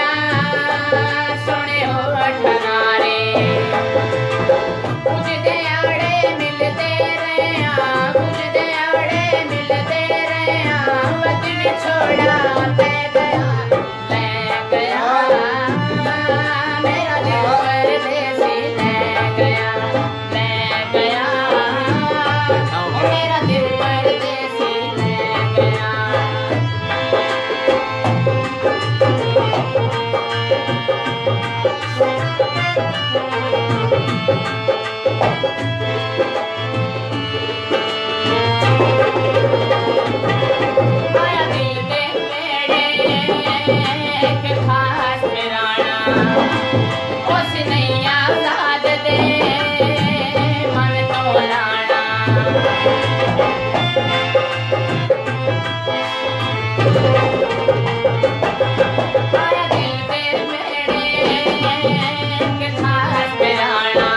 छोड़ा पै गया ले गया मेरा दिल परदेसी ले गया ओ मेरा दिल परदेसी ले गया आया दिल के मेरे एक खास मेराना उस नैया साथ दे मन तो लाना आया दिल के मेरे एक खास मेराना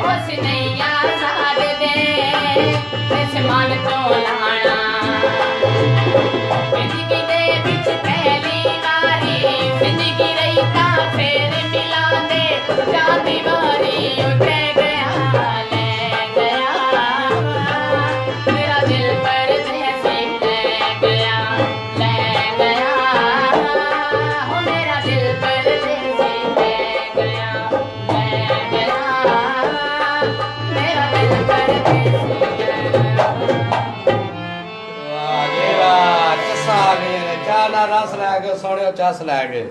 उस नैया साथ दे इस मन तो लाना जिंदगी दे विच पहली वारी जिंदगी रही ता फेर मिला दे जाती वारी उठे गया ले गया मेरा दिल परदेसी ले गया ओ मेरा दिल परदेसी ले गया मेरा दिल परदेसी ले गया वाह जी वाह चसा आ गए ने चाह ना रस लै गए सोने चस लै गए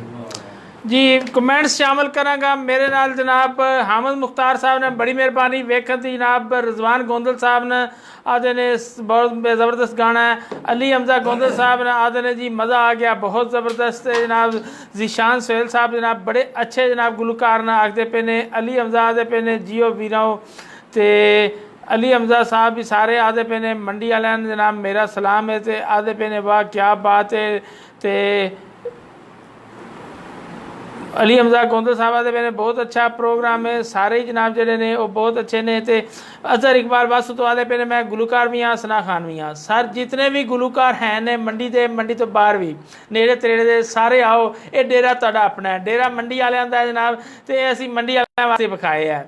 जी कमेंट्स शामिल करांगा मेरे नाल जनाब हामिद मुख्तार साहब ने बड़ी मेहरबानी वेखन दी जनाब रिजवान गोंदल साहब ने आदे ने बहुत ज़बरदस्त गाना है अली हमजा गोंदल साहब ने आदे ने जी मज़ा आ गया बहुत ज़बरदस्त है जनाब जीशान सोहेल साहब जनाब बड़े अच्छे जनाब गुलकार ने आखते पे ने अली हमजा आदे पे ने जियो वीराओ ते अली हमजा साहब भी सारे आदे पे ने मंडी वाले जनाब मेरा सलाम है ते आदे पे ने वाह क्या बात है ते अली हमजा गोंदल साहब आदे पे ने बहुत अच्छा प्रोग्राम है सारे ही जनाब जेडे ने वो बहुत अच्छे ने ते अजहर इकबाल वासु तो आदे पे ने मैं गुलकार भी हाँ सना खान भी हाँ सर जितने भी गुलकार हैं ने मंडी दे मंडी तो बाहर भी नेड़े तेड़े दे सारे आओ ये डेरा तुहाडा अपना है डेरा मंडी वालियां दा है जनाब ते असीं मंडी वालियां वास्ते विखाए है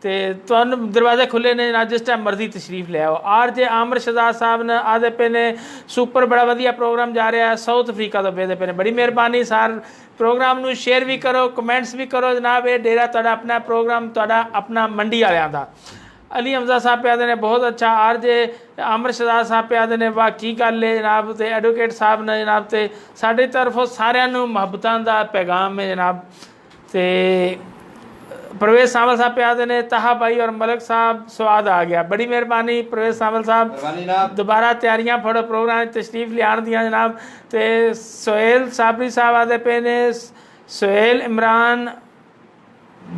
ते तुहानू दरवाजे खुले ने ना जिस टाइम मर्जी तशरीफ ले आओ आर जे आमर शहजाद साहब ने आदे पे ने सुपर बड़ा वधिया प्रोग्राम जा रहा है साउथ अफ्रीका तो बेदे पे ने बड़ी मेहरबानी सार प्रोग्राम नू शेयर भी करो कमेंट्स भी करो जनाब ये डेरा तुहाडा अपना प्रोग्राम तुहाडा अपना मंडी वालियां दा अली हमजा साहब पे आदे ने बहुत अच्छा आर जे आमर शहजाद साहब पे आदे ने वाह की गल है जनाब ते एडवोकेट साहब ने जनाब ते साडे तरफों सारियां नू मुहब्बतां दा पैगाम है जनाब ते परवेज सावल साहब पे आते ने ताहा भाई और मलक साहब स्वाद आ गया बड़ी मेहरबानी परवेज सावल साहब दोबारा तैयारियां फड़ो प्रोग्राम तशरीफ लियान दिया जनाब ते सोहेल साबरी साहब आते पे ने सोहेल इमरान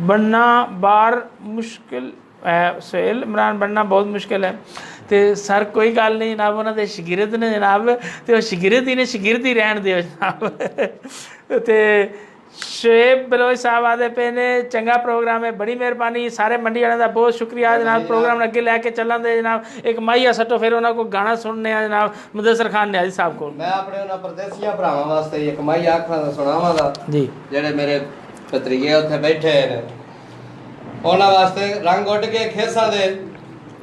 बनना बार मुश्किल है सोहेल इमरान बनना बहुत मुश्किल है तो सर कोई गल नहीं जनाब उन्होंने शगिरद ने जनाब तो शगिरद ही ने शगिरद ही रहन दियो जनाब तो शुएब बलोच साहब आदे पे ने चंगा प्रोग्राम है बड़ी मेहरबानी सारे मंडी वाले का बहुत शुक्रिया जनाब प्रोग्राम अगे लैके चलन दे जनाब एक माइया सटो फिर उन्होंने को गाना सुनने जनाब मुदस्सर खान न्याजी साहब को मैं अपने उन्होंने परदेसिया भरावां वास्ते एक माइया आखना सुनावांगा जी जेडे मेरे भतरीए उत्थे बैठे ने उन्होंने वास्ते रंग उड़ के खेसां दे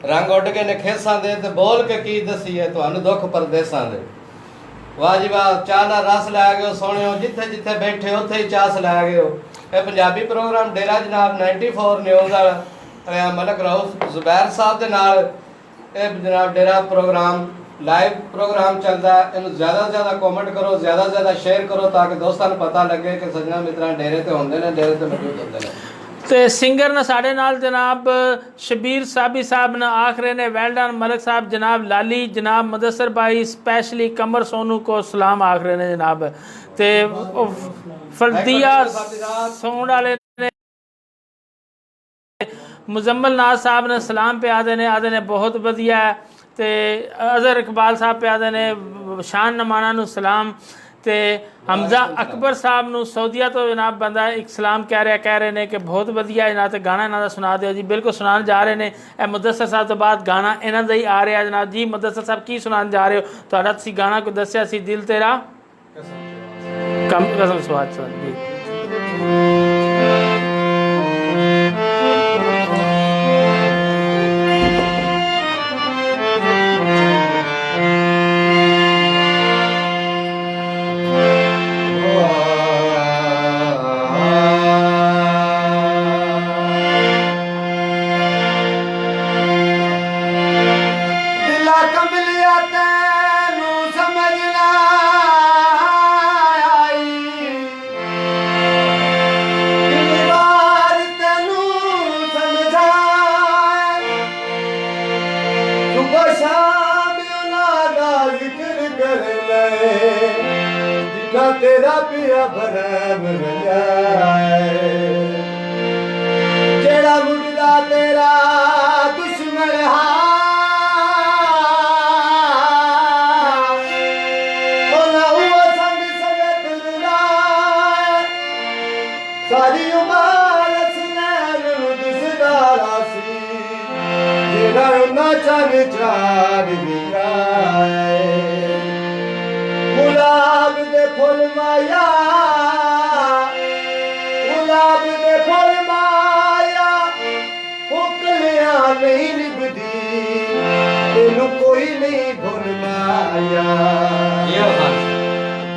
रंग उड़ के ने खेसां दे ते बोल के की दसी है तुहानू दुख परदेसां दे ਵਾਹ ਜੀ ਵਾਹ, ਚਾਹ ਦਾ ਰਸ ਲੈ ਗਏ ਹੋ ਸੋਹਣਿਓ, ਜਿੱਥੇ ਜਿੱਥੇ ਬੈਠੇ ਉੱਥੇ ਹੀ ਚਾਸ ਲੈ ਗਏ ਹੋ। ਇਹ ਪੰਜਾਬੀ ਪ੍ਰੋਗਰਾਮ ਡੇਰਾ ਜਨਾਬ 94 ਨਿਊਜ਼ ਵਾਲਾ ਮਲਕ ਰਊਫ ਜ਼ੁਬੈਰ ਸਾਹਿਬ ਦੇ ਨਾਲ ਇਹ ਜਨਾਬ ਡੇਰਾ ਪ੍ਰੋਗਰਾਮ ਲਾਈਵ ਪ੍ਰੋਗਰਾਮ ਚੱਲਦਾ ਹੈ। ਇਹਨੂੰ ਜ਼ਿਆਦਾ ਤੋਂ ਜ਼ਿਆਦਾ ਕਮੈਂਟ ਕਰੋ, ਜ਼ਿਆਦਾ ਤੋਂ ਜ਼ਿਆਦਾ ਸ਼ੇਅਰ ਕਰੋ ਤਾਂ ਕਿ ਦੋਸਤਾਂ ਨੂੰ ਪਤਾ ਲੱਗੇ ਕਿ ਸੱਜਣਾ ਮਿੱਤਰਾਂ ਡੇਰੇ ਤੇ ਹੁੰਦੇ ਨੇ, ਡੇਰੇ ਤੇ ਮੌਜੂਦ ਹੁੰਦੇ ਨੇ। ਤੇ ਸਿੰਗਰ ਨੇ ਸਾਡੇ ਨਾਲ ਜਨਾਬ ਸ਼ਬੀਰ ਸਾਬੀ ਸਾਹਿਬ ਨੇ आखिर ने वेल डन मलिक साहब, जनाब लाली, जनाब मुदस्सर भाई, स्पेशली कमर सोनू को सलाम आखिर ने जनाब। ते फलदिया सोन वाले ने मुजम्मल नाज साहब ने सलाम पे आदे ने बहुत वधिया है। ते अजहर इकबाल साहब पे आदे ने शान नमाना नू सलाम। ते हमजा अकबर साहब नू सऊदीया तो जनाब बंदा एक सलाम कह रहे ने कि बहुत वधिया जनाब, ते गाना इन्हां दा सुना दिओ जी। बिल्कुल सुनान जा रहे ने ए मुदस्सर साहब तो बाद गाना इन्हां दा ही आ रहा जनाब जी। मुदस्सर साहब की सुनान जा रहे हो? तुहाडा तुसीं गाना को दस्सिया सी दिल तेरा कसम स्वाद जी। तेरा पिया भरम जेड़ा मुर्दा तेरा दुश्मन सारी उमर दिसदारा सी जेड़ा उन्ना चन चार गुलाब दे फुल माया, गुलाब दे फुल माया फुकलिया नहीं निभदी, तेनू कोई नहीं भुल माया।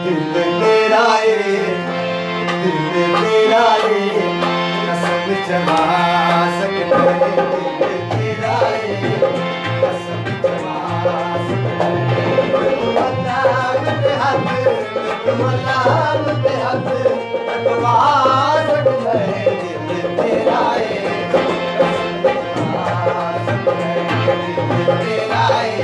दिल तेरा है, दिल तेरा है, कसम जमा सकते, दिल तेरा है, कसम जमा सकते। मलाल पे हाथ कटवा सकते दिल तेरा है, दिल तेरा है,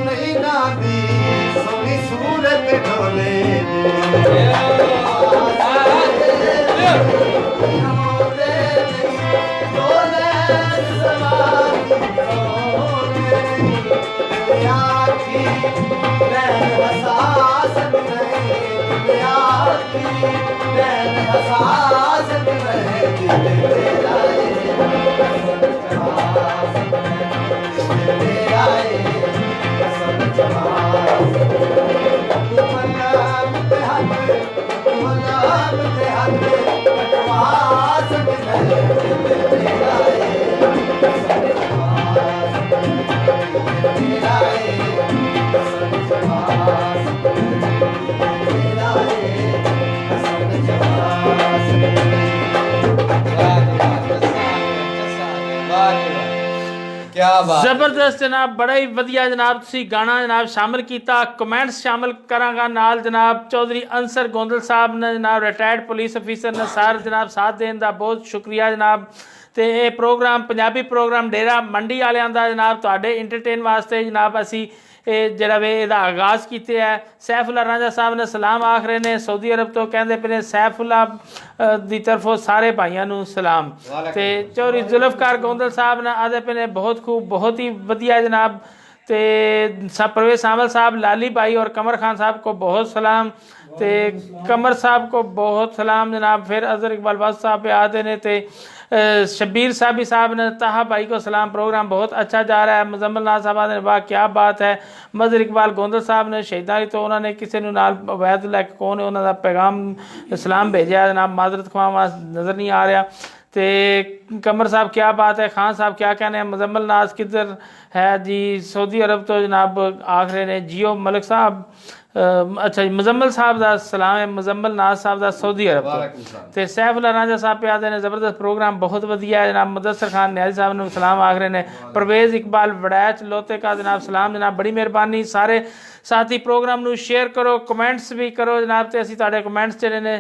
नहीं ना दी सोनी सूरत ढोले की नैन हसास रहे दिल मेरा कसम जहां दिल मेरा कसम जहां तू मनाम ते हाथ कटवास रहे दिल मेरा कसम क्या बात ਜ਼ਬਰਦਸਤ ਜਨਾਬ, ਬੜਾ ਹੀ ਵਧੀਆ ਜਨਾਬ। ਤੁਸੀਂ ਗਾਣਾ ਜਨਾਬ ਸ਼ਾਮਿਲ ਕੀਤਾ, ਕਮੈਂਟਸ ਸ਼ਾਮਿਲ ਕਰਾਂਗਾ ਨਾਲ ਜਨਾਬ। ਚੌਧਰੀ ਅੰਸਰ ਗੋਂਦਲ ਸਾਹਿਬ ਨੇ ਜਨਾਬ, ਰਿਟਾਇਰਡ ਪੁਲਿਸ ਅਫੀਸਰ ਨੇ ਸਰ ਜਨਾਬ, ਸਾਥ ਦੇਣ ਦਾ ਬਹੁਤ ਸ਼ੁਕਰੀਆ ਜਨਾਬ। ਤੇ ਇਹ ਪ੍ਰੋਗਰਾਮ ਪੰਜਾਬੀ ਪ੍ਰੋਗਰਾਮ ਡੇਰਾ ਮੰਡੀ ਵਾਲਿਆਂ ਦਾ ਜਨਾਬ ਤੁਹਾਡੇ ਇੰਟਰਟੇਨ ਵਾਸਤੇ ਜਨਾਬ ਅਸੀਂ ਇਹ ਜਿਹੜਾ ਵੇ ਇਹਦਾ ਆਗਾਜ਼ ਕੀਤੇ ਹੈ। ਸੈਫੁੱਲਾ ਰਾਂਝਾ ਸਾਹਿਬ ਨੇ ਸਲਾਮ ਆਖ ਰਹੇ ਨੇ ਸਾਊਦੀ ਅਰਬ ਤੋਂ, ਕਹਿੰਦੇ ਪਏ ਨੇ ਸੈਫੁੱਲਾ ਦੀ ਤਰਫੋਂ ਸਾਰੇ ਭਾਈਆਂ ਨੂੰ ਸਲਾਮ। ਤੇ ਚੌਧਰੀ ਜ਼ੁਲਫਕਾਰ ਗੋਂਦਲ ਸਾਹਿਬ ਨੇ ਆਦੇ ਪਏ ਨੇ ਬਹੁਤ ਖੂਬ, ਬਹੁਤ ही वधिया जनाब। तो परवेज सावल साहब, लाली भाई और कमर खान साहब को बहुत सलाम। तो कमर साहब को बहुत सलाम जनाब। फिर अजहर इकबाल बास साहब पे आते ने। तो शब्बीर साहबी साहब ने ताहा भाई को सलाम, प्रोग्राम बहुत अच्छा जा रहा है। मुजम्मल नाज साहब ने वाह क्या बात है। मजर इकबाल गोंदल साहब ने शहीदां तो उन्होंने किसी ने नाल वैदुल्ला कौन है उन्होंने पैगाम सलाम भेजा जनाब, माजरत खवा नज़र नहीं आ रहा। तो कमर साहब क्या बात है। खान साहब क्या कहने हैं। मुजम्मल नाज किधर है जी, सऊदी अरब तो जनाब आखिर ने जियो मलिक साहब अच्छा जी मुजम्मल साहब का सलाम है, मुजम्मल नाज साहब का सऊदी अरब तो सैफुल्ला रांझा साहब पे आते हैं। ज़बरदस्त प्रोग्राम बहुत वधिया है जनाब। मुदस्सर खान न्याजी साहब ने सलाम आखरे ने। परवेज़ इकबाल वड़ैच लोते का जनाब सलाम जनाब, बड़ी मेहरबानी। सारे साथी प्रोग्राम नू शेयर करो, कमेंट्स भी करो जनाब। तो असी तुहाडे कमेंट्स जिहड़े ने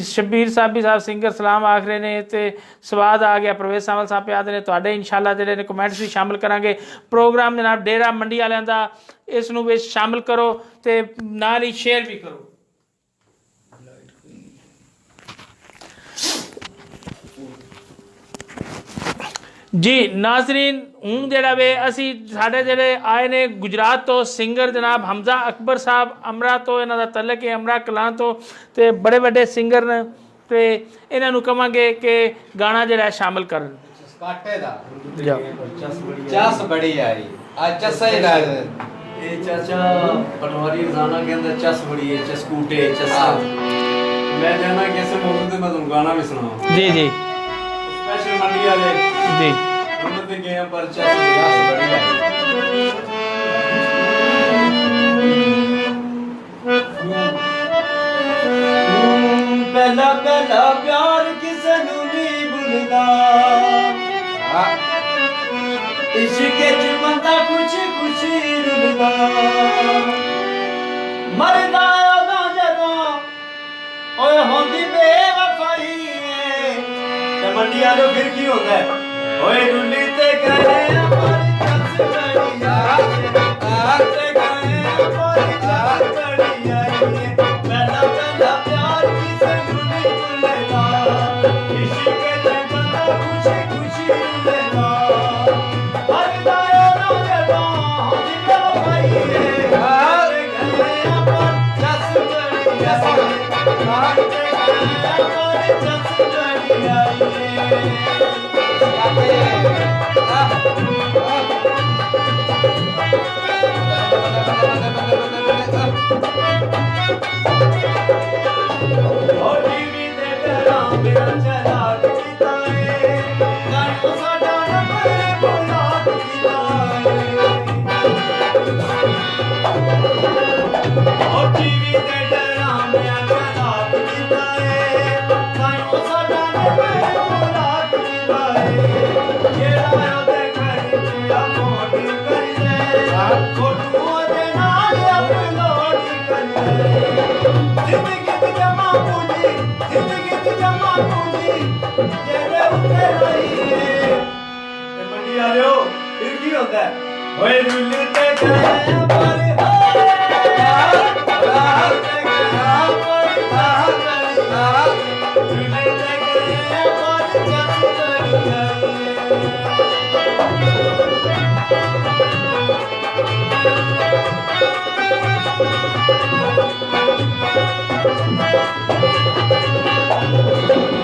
शब्बीर साहबी साहब सिंगर सलाम आखरे ने। तो स्वाद आ गया। परवेज़ सावल साहब पे आते हैं तुहाडे इंशाअल्लाह जिहड़े ने कमेंट्स भी शामिल करांगे। प्रोग्राम जनाब डेरा मंडी वालियां दा इस नू विच शामिल करो ते नाल ही शेयर भी करो। जी नाजरीन, हूँ जरा वे असी साढ़े जड़े आए ने गुजरात तो सिंगर जनाब हमजा अकबर साहब अमरा तो इन्हों का तलक है अमरा कलां तो ते बड़े बड़े सिंगर ने। तो इन्हों कहांगे कि गाना जरा शामिल करन। काटे दा चस बड़ी आई आज चस ही ला दे। ये चाचा पटवारी रजाना के अंदर चस बड़ी है, चस्कूटे चसा। मैं जाना कैसे मौजूद है, मैं तुम गाना भी सुनाऊं। जी जी स्पेशल मंडी वाले जी उन्होंने गए पर चस बड़ी है। पहला पहला प्यार किसे नू नहीं भूलदा, इश्क च बंदा कुछ कुछ रुलदा। मरदा ओदा जदों ओए होंदी बेवफाई ते मंडी वालों फिर की होंदा है। ओए रुली ते गए हमारी चस बड़ी आई ते गए हमारी चस बड़ी आई। पहला पहला प्यार किसे नू नहीं भूलदा, इश्क च बंदा कुछ कुछ रुलदा।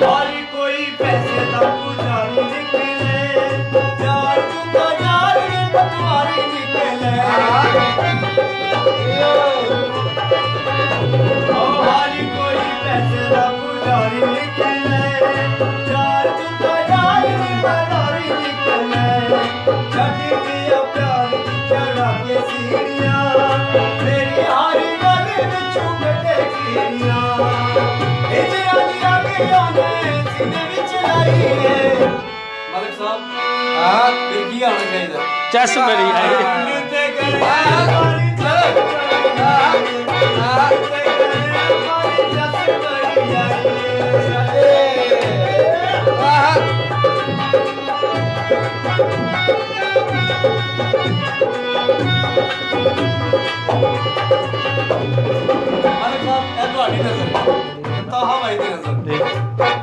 हर कोई पैसे दा पुजारी निकले यार तू तो यार पटवारी निकले ओ हर कोई पैसे दा पुजारी निकले यार तू तो यार पटवारी निकले छड़ दिया प्यार की चढ़ा के सीढ़ियां मेरी हर गल विचों कटे कीड़ियां मलिक साहब हाँ फिर की आना चाहिए चस बड़ी है मलिक साहब ਇਹ ਤੁਹਾਡੀ ਨਜ਼ਰ ਤਾਹਾ ਭਾਈ ਦੀ ਨਜ਼ਰ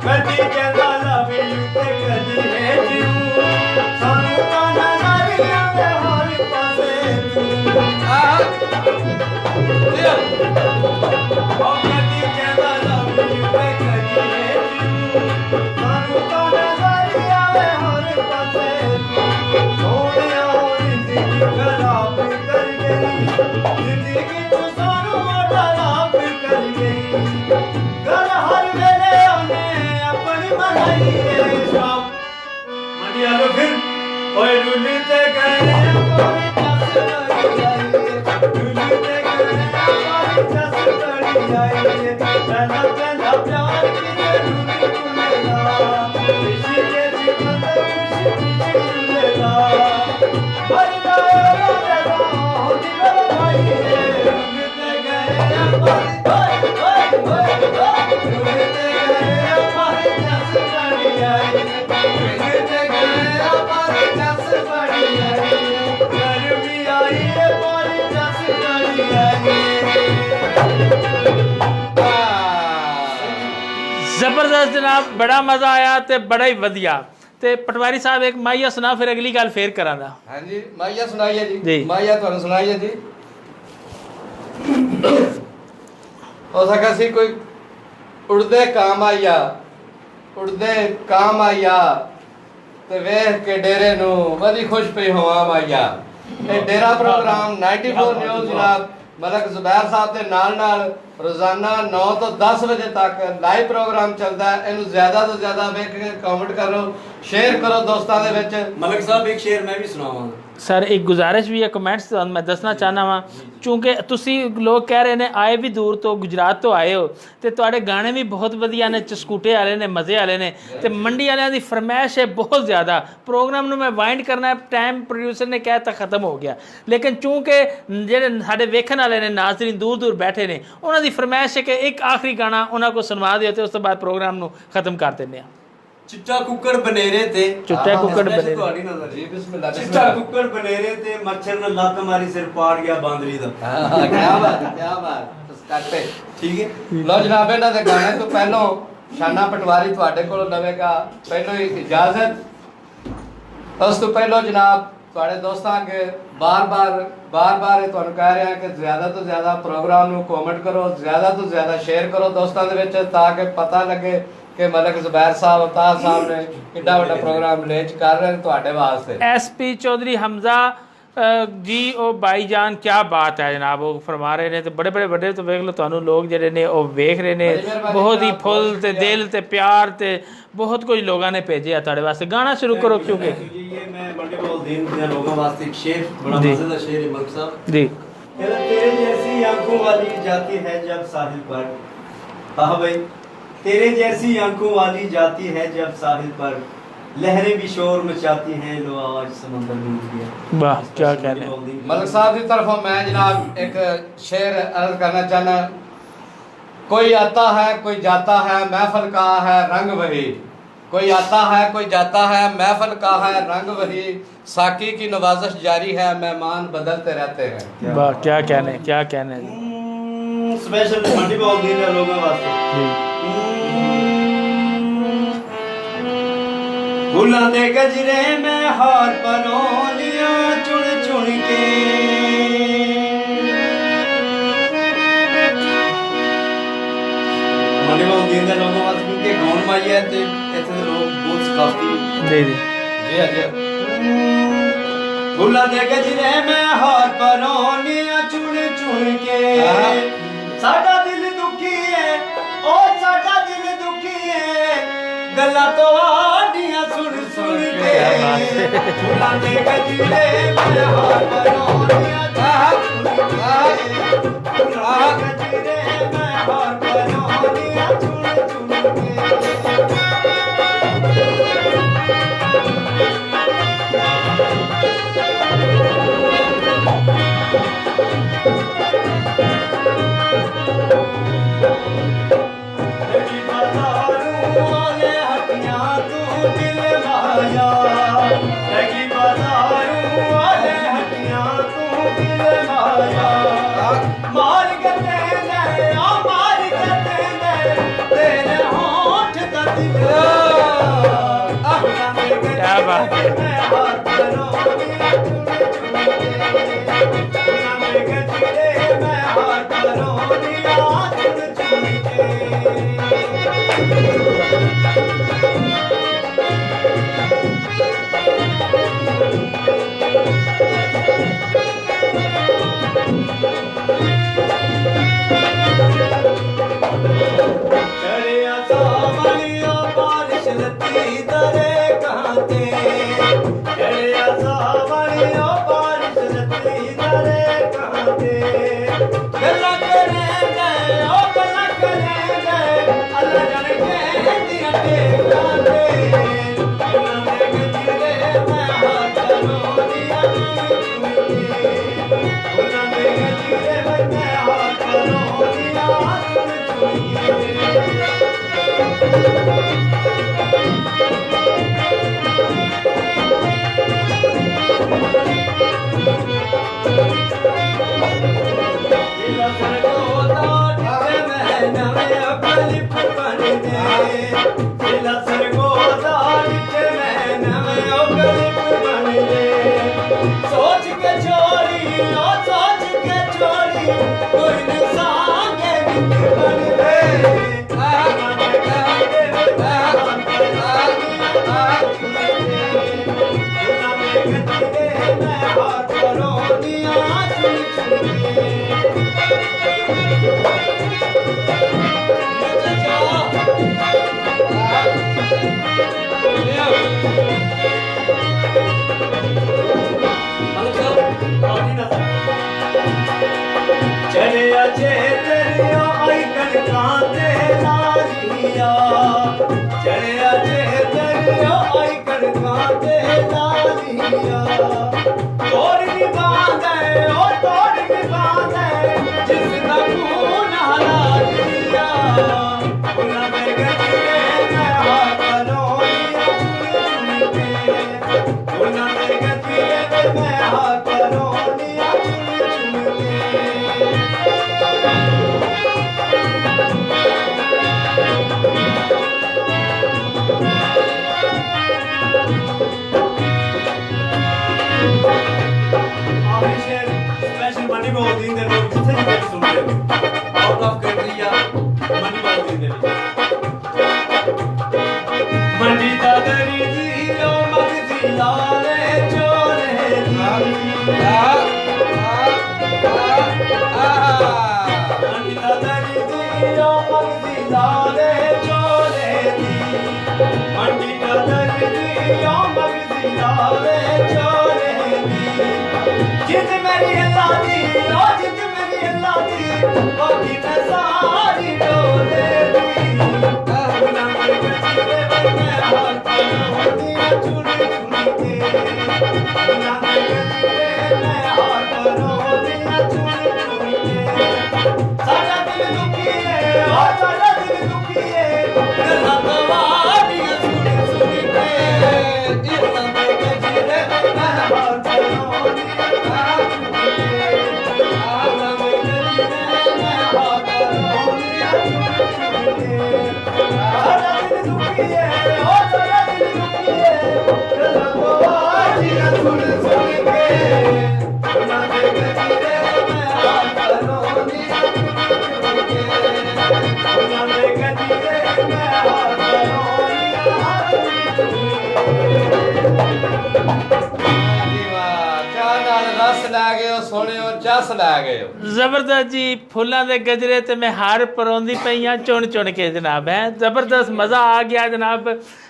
ਕਦੀ ਕਹਿੰਦਾ ਲਵ ਯੂ ਤੇ ਕਦੀ ਹੇਟ ਯੂ ਸਾਨੂੰ ਤਾਂ ਨਜ਼ਰ ਆਵੇ ਹਰ ਪਾਸੇ ਤੂੰ ਉਹ ਕਦੀ ਕਹਿੰਦਾ ਲਵ ਯੂ ਤੇ ਕਦੀ ਹੇਟ ਯੂ ਸਾਨੂੰ ਤਾਂ ਨਜ਼ਰ ਆਵੇ ਹਰ ਪਾਸੇ ਤੂੰ ਸੋਹਣਿਆ ਜ਼ਿੰਦਗੀ ਖਰਾਬ ਕਰ ਗਈ ਜ਼ਿੰਦਗੀ ਤੂੰ ਸਾਨੂੰ ਖਰਾਬ ਕਰ ਗਈ ਗੱਲ ਹਰ ਵੇਲੇ ਉਹਨੇ ਆਪਣੀ ਮਨਾਈ ਏ ਸ਼ਾਮ ਮੰਡੀ ਆਲੋ ਫਿਰ ਓਏ ਲੁੱਲੀ ਤੇ ਗਏ ਆਪਣੀ ਜੱਸ ਤੜੀ ਆਈ ਲੁੱਲੀ ਤੇ ਗਏ ਆਪਣੀ ਜੱਸ ਤੜੀ ਆਈ ਪਹਿਲਾ ਪਹਿਲਾ ਪਿਆਰ ਕਿਤੇ ਲੁੱਲੀ ਕੁਲੇਗਾ ਖੁਸ਼ੀ ਦੇ ਜੀਵਨ ਦਾ ਖੁਸ਼ੀ ਕੁਲੇਗਾ ਬਰਦਾ ਰੋਦਾ ਹੋ ਦਿਲ ਭਾਈ ਲੁੱਲੀ ਤੇ ਗਏ ਆਪਣੀ ਜ਼ਬਰਦਸਤ ਜਨਾਬ, ਬੜਾ ਮਜ਼ਾ ਆਇਆ ਤੇ ਬੜਾ ਹੀ ਵਧੀਆ। ਤੇ ਪਟਵਾਰੀ ਸਾਹਿਬ ਇੱਕ ਮਾਈਆ ਸੁਣਾ, ਫਿਰ ਅਗਲੀ ਗੱਲ ਫੇਰ ਕਰਾਂਗਾ। ਹਾਂਜੀ ਮਾਈਆ ਸੁਣਾਈਏ ਜੀ। ਜੀ ਮਾਈਆ ਤੁਹਾਨੂੰ ਸੁਣਾਈਏ ਜੀ। ਹੋ ਸਕਾ ਸੀ ਕੋਈ ਉੜਦੇ ਕਾਮ ਆਇਆ ਤੇ ਵੇਖ ਕੇ ਡੇਰੇ ਨੂੰ ਬੜੀ ਖੁਸ਼ ਪਈ ਹੋਵਾਂ ਮਾਈਆ। ਇਹ ਡੇਰਾ ਪ੍ਰੋਗਰਾਮ 94 ਨਿਊਜ਼ ਜਨਾਬ ਮਲਕ ਜ਼ੁਬੈਰ ਸਾਹਿਬ ਦੇ ਨਾਲ ਰੋਜ਼ਾਨਾ 9 ਤੋਂ 10 ਵਜੇ ਤੱਕ ਲਾਈਵ ਪ੍ਰੋਗਰਾਮ ਚੱਲਦਾ ਹੈ। ਇਹਨੂੰ ਜ਼ਿਆਦਾ ਤੋਂ ਜ਼ਿਆਦਾ ਵੇਖ ਕੇ ਕਮੈਂਟ ਕਰੋ, ਸ਼ੇਅਰ ਕਰੋ ਦੋਸਤਾਂ ਦੇ ਵਿੱਚ। ਮਲਕ ਸਾਹਿਬ ਇੱਕ ਸ਼ੇਰ ਮੈਂ ਵੀ ਸੁਣਾਵਾਂਗਾ। ਸਰ ਇੱਕ ਗੁਜ਼ਾਰਿਸ਼ ਵੀ ਹੈ ਕਮੈਂਟਸ ਤੁਹਾਨੂੰ ਮੈਂ ਦੱਸਣਾ ਚਾਹਨਾ ਵਾਂ, ਕਿਉਂਕਿ ਤੁਸੀਂ ਲੋਕ ਕਹਿ ਰਹੇ ਨੇ ਆਏ ਵੀ ਦੂਰ ਤੋਂ, ਗੁਜਰਾਤ ਤੋਂ ਆਏ ਹੋ ਤੇ ਤੁਹਾਡੇ ਗਾਣੇ ਵੀ ਬਹੁਤ ਵਧੀਆ ਨੇ, ਚਸਕੂਟੇ ਵਾਲੇ ਨੇ, ਮਜ਼ੇ ਵਾਲੇ ਨੇ ਤੇ ਮੰਡੀ ਵਾਲਿਆਂ ਦੀ ਫਰਮਾਇਸ਼ ਹੈ ਬਹੁਤ ਜ਼ਿਆਦਾ। ਪ੍ਰੋਗਰਾਮ ਨੂੰ ਮੈਂ ਵਾਈਂਡ ਕਰਨਾ ਟਾਈਮ ਪ੍ਰੋਡਿਊਸਰ ਨੇ ਕਹਿ ਤਾਂ ਖਤਮ ਹੋ ਗਿਆ, ਲੇਕਿਨ ਚੂੰਕਿ ਜਿਹੜੇ ਸਾਡੇ ਵੇਖਣ ਵਾਲੇ ਨੇ ਨਾਜ਼ਰੀਨ ਦੂਰ ਦੂਰ ਬੈਠੇ ਨੇ, ਉਹਨਾਂ ਦੀ ਫਰਮਾਇਸ਼ ਹੈ ਕਿ ਇੱਕ ਆਖਰੀ ਗਾਣਾ ਉਹਨਾਂ ਕੋਲ ਸੁਣਵਾ ਦਿਓ ਤੇ ਉਸ ਤੋਂ ਬਾਅਦ ਪ੍ਰੋਗਰਾਮ ਨੂੰ ਖਤਮ ਕਰ ਦਿੰਦੇ ਹਾਂ। ਚਿੱਟਾ ਕੁੱਕੜ ਬਨੇਰੇ ਤੇ ਚਿੱਟਾ ਕੁੱਕੜ ਬਨੇਰੇ ਤੁਹਾਡੀ ਨਜ਼ਰ ਜੀ ਬਿਸਮਿਲ੍ਲਾ। ਚਿੱਟਾ ਕੁੱਕੜ ਬਨੇਰੇ ਤੇ ਮੱਛਰ ਨੇ ਲੱਤ ਮਾਰੀ ਸਿਰ ਪਾੜ ਗਿਆ ਬਾਂਦਰੀ ਦਾ। ਹਾਂ ਕੀ ਬਾਤ ਸਟਾਰਟ ਠੀਕ ਹੈ। ਲੋ ਜਨਾਬ, ਇਹਨਾਂ ਦੇ ਗਾਣੇ ਤੋਂ ਪਹਿਲਾਂ ਸ਼ਾਨਾ ਪਟਵਾਰੀ ਤੁਹਾਡੇ ਕੋਲ ਲਵੇਗਾ ਪਹਿਲਾਂ ਹੀ ਇਜਾਜ਼ਤ। ਉਸ ਤੋਂ ਪਹਿਲਾਂ ਜਨਾਬ ਤੁਹਾਡੇ ਦੋਸਤਾਂ ਅੱਗੇ ਬਾਰ-ਬਾਰ ਇਹ ਤੁਹਾਨੂੰ ਕਹਿ ਰਿਹਾ ਕਿ ਜ਼ਿਆਦਾ ਤੋਂ ਜ਼ਿਆਦਾ ਪ੍ਰੋਗਰਾਮ ਨੂੰ ਕਮੈਂਟ ਕਰੋ, ਜ਼ਿਆਦਾ ਤੋਂ ਜ਼ਿਆਦਾ ਸ਼ੇਅਰ ਕਰੋ ਦੋਸਤਾਂ ਦੇ ਵਿੱਚ, ਤਾਂ ਕਿ ਪਤਾ ਲੱਗੇ ਕਿ ਮਲਕ ਜ਼ੁਬੈਰ ਸਾਹਿਬ ਅਵਤਾਰ ਸਾਹਿਬ ਨੇ ਕਿੱਡਾ ਵੱਡਾ ਪ੍ਰੋਗਰਾਮ ਲੇਚ ਕਰ ਰਹੇ ਨੇ ਤੁਹਾਡੇ ਵਾਸਤੇ। SP ਚੌਧਰੀ ਹਮਜ਼ਾ ਜੀ ਉਹ ਭਾਈ ਜਾਨ ਕੀ ਬਾਤ ਹੈ ਜਨਾਬ, ਉਹ ਫਰਮਾ ਰਹੇ ਨੇ ਤੇ ਬੜੇ ਵੱਡੇ ਤੋਂ ਵੇਖ ਲਓ ਤੁਹਾਨੂੰ ਲੋਕ ਜਿਹੜੇ ਨੇ ਉਹ ਵੇਖ ਰਹੇ ਨੇ, ਬਹੁਤ ਹੀ ਫੁੱਲ ਤੇ ਦਿਲ ਤੇ ਪਿਆਰ ਤੇ ਬਹੁਤ ਕੁਝ ਲੋਕਾਂ ਨੇ ਭੇਜਿਆ ਤੁਹਾਡੇ ਵਾਸਤੇ। ਗਾਣਾ ਸ਼ੁਰੂ ਕਰੋ ਕਿਉਂਕਿ ਇਹ ਮੈਂ ਮੰਡੀ ਬੋਲਦੀਨ ਦੇ ਲੋਕਾਂ ਵਾਸਤੇ ਇੱਕ ਸ਼ੇਰ ਬੜਾ ਮਜ਼ੇਦਾਰ ਸ਼ੇਰ ਹੈ ਮਲਕ ਸਾਹਿਬ ਜੀ। तेरे जैसी आंखों वाली जाती है जब साहिल पर, हाँ भाई तेरे जैसी आंखों वाली जाती है जब साहिल पर, लहरें भी शोर मचाती हैं लो आज समंदर में उठ गया। वाह क्या कहने। मलिक साहब की तरफों मैं जनाब एक शेर अर्ज करना चाहना। कोई आता है कोई जाता है महफल का है रंग वही, कोई आता है कोई जाता है महफल का है रंग वही, साकी की नवाजिश जारी है मेहमान बदलते रहते हैं। वाह क्या कहने। स्पेशल मंडी बॉल दे लोगों वास्ते फुलां दे गजरे में हार परोलियां चुन चुन के, मंडी बहुद्दीन दे लोगों वास्ते क्योंकि गाउन माई है ते इत्थे दे लोग बहुत सकाफती जी जी जी जी फुल्ला दे गजरे में हार परोनिया चुन चुन के साडा दिल दुखी है ओ साडा दिल दुखी है गल्ला तो आडियां सुन सुन के फुल्ला दे गजरे में हार परोनिया चुन चुन के फुल्ला दे गजरे में हार परोनिया चुन चुन के क्या बात है मैं हाथ ਜੀ ਵਾਹ, ਚਾਹ ਨਾਲ ਰਸ ਲੈ ਗਏ ਹੋ ਸੋਹਣਿਓ, ਜਸ ਲੈ ਗਏ ਹੋ। ਜ਼ਬਰਦਸਤ ਜੀ, ਫੁੱਲਾਂ ਦੇ ਗਜਰੇ ਤੇ ਮੈਂ ਹਾਰ ਪਰੋਂਦੀ ਪਈਆਂ ਚੁਣ ਚੁਣ ਕੇ ਜਨਾਬ। ਹੈ ਜ਼ਬਰਦਸਤ ਮਜ਼ਾ ਆ ਗਿਆ ਜਨਾਬ।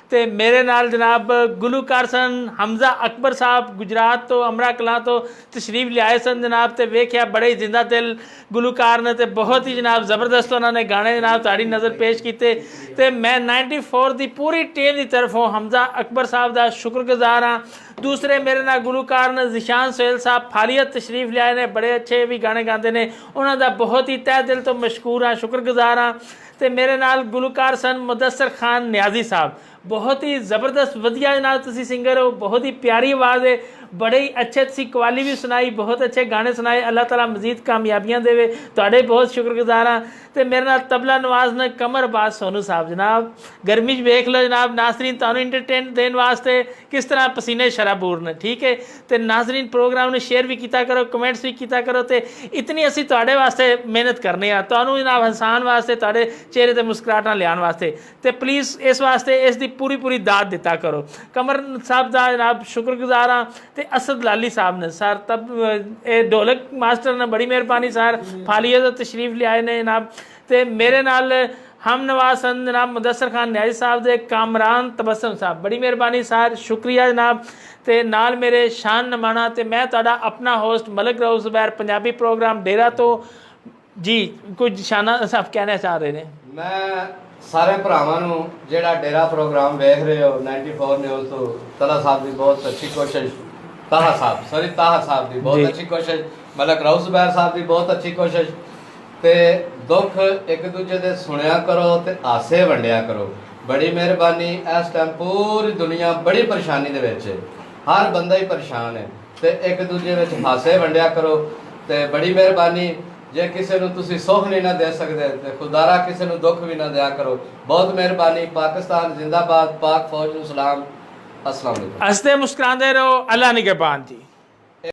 ਤੇ ਮੇਰੇ ਨਾਲ ਜਨਾਬ ਗੁਲੂਕਾਰ ਸਨ ਹਮਜ਼ਾ ਅਕਬਰ ਸਾਹਿਬ, ਗੁਜਰਾਤ ਤੋਂ ਅਮਰਾ ਕਲਾਂ ਤੋਂ ਤਸ਼ਰੀਫ ਲਿਆਏ ਸਨ ਜਨਾਬ। ਤੇ ਵੇਖਿਆ ਬੜੇ ਹੀ ਜ਼ਿੰਦਾ ਦਿਲ ਗੁਲੂਕਾਰ ਨੇ ਤੇ ਬਹੁਤ ਹੀ ਜਨਾਬ ਜ਼ਬਰਦਸਤ ਉਹਨਾਂ ਨੇ ਗਾਣੇ ਜਨਾਬ ਤੁਹਾਡੀ ਨਜ਼ਰ ਪੇਸ਼ ਕੀਤੇ। ਤੇ ਮੈਂ 94 ਦੀ ਪੂਰੀ ਟੀਮ ਦੀ ਤਰਫੋਂ ਹਮਜ਼ਾ ਅਕਬਰ ਸਾਹਿਬ ਦਾ ਸ਼ੁਕਰਗੁਜ਼ਾਰ ਹਾਂ। दूसरे मेरे नाल गुलूकार ने जिशान सोहेल साहब फालियत तशरीफ लियाए ने, बड़े अच्छे भी गाने गाते हैं, उन्होंने बहुत ही तह दिल तो मशकूर हाँ, शुक्रगुजार हाँ। तो मेरे नाल गुलूकार सन मुदस्सर खान नियाजी साहब, बहुत ही ज़बरदस्त वधिया जनाब तुसी सिंगर हो, बहुत ही प्यारी आवाज़ है, बड़े ही अच्छे तुसी कवाली भी सुनाई, बहुत अच्छे गाने सुनाए। अल्लाह ताला मजीद कामयाबियां देवे, तुहाडे बहुत शुक्रगुजार हाँ। तो मेरे नाल तबला नवाज ने कमर बाज सोनू साहब जनाब, गर्मी वेख लो जनाब। नाजरीन तुहानू इंटरटेन देने वास्ते किस तरह पसीने शराबूर ने, ठीक है। तो नाजरीन प्रोग्राम ने शेयर भी किया करो, कमेंट्स भी किया करो। तो इतनी असी तुहाडे वास्ते मेहनत करने आ, तुहानू जनाब हसान वास्ते, तुहाडे चेहरे ते मुस्कुराहटां लियान वास्ते। तो प्लीज़ इस वास्ते इसकी पूरी पूरी दाद दिता करो। कमर साहब का जनाब शुक्रगुजार हाँ। तो असद लाली साहब ने सर तब ढोलक मास्टर ने बड़ी मेहरबानी सर फालियत तशरीफ लियाए ने जनाब। तो मेरे नाल हम नवाज सन जनाब मुदस्सर खान न्याजी साहब दे कामरान तबस्सुम साहब, बड़ी मेहरबानी सर, शुक्रिया जनाब। तो नाल मेरे शान नमाना। तो मैं तुहाडा अपना होस्ट मलिक रऊफ ज़ुबैर, पंजाबी प्रोग्राम डेरा तो जी। कुछ शाना साहब कहना चाह रहे हैं? मैं सारे भरावां नूं जेड़ा डेरा प्रोग्राम वेख रहे हो 94 न्यूज़ तो तला साहब की बहुत अच्छी कोशिश, ताहा साहब की बहुत अच्छी कोशिश, मलिक रऊफ ज़ुबैर साहब की बहुत अच्छी कोशिश। ते दुख एक दूजे दे सुनिया करो ते हासे वंडिया करो। बड़ी मेहरबानी। इस टाइम पूरी दुनिया बड़ी परेशानी दे विच है, हर बंदा ही परेशान है। ते एक दूजे विच हासे वंडिया करो। ते बड़ी मेहरबानी। जे किसी नूं तुसीं सुख नहीं ना दे सकते तो खुदारा किसी नूं दुख भी ना दिया करो। बहुत मेहरबानी। पाकिस्तान जिंदाबाद, पाक फौज नूं सलाम। अस्सलाम वालेकुम। हंसते मुस्कुराते रहो। अल्लाह निगहबान जी।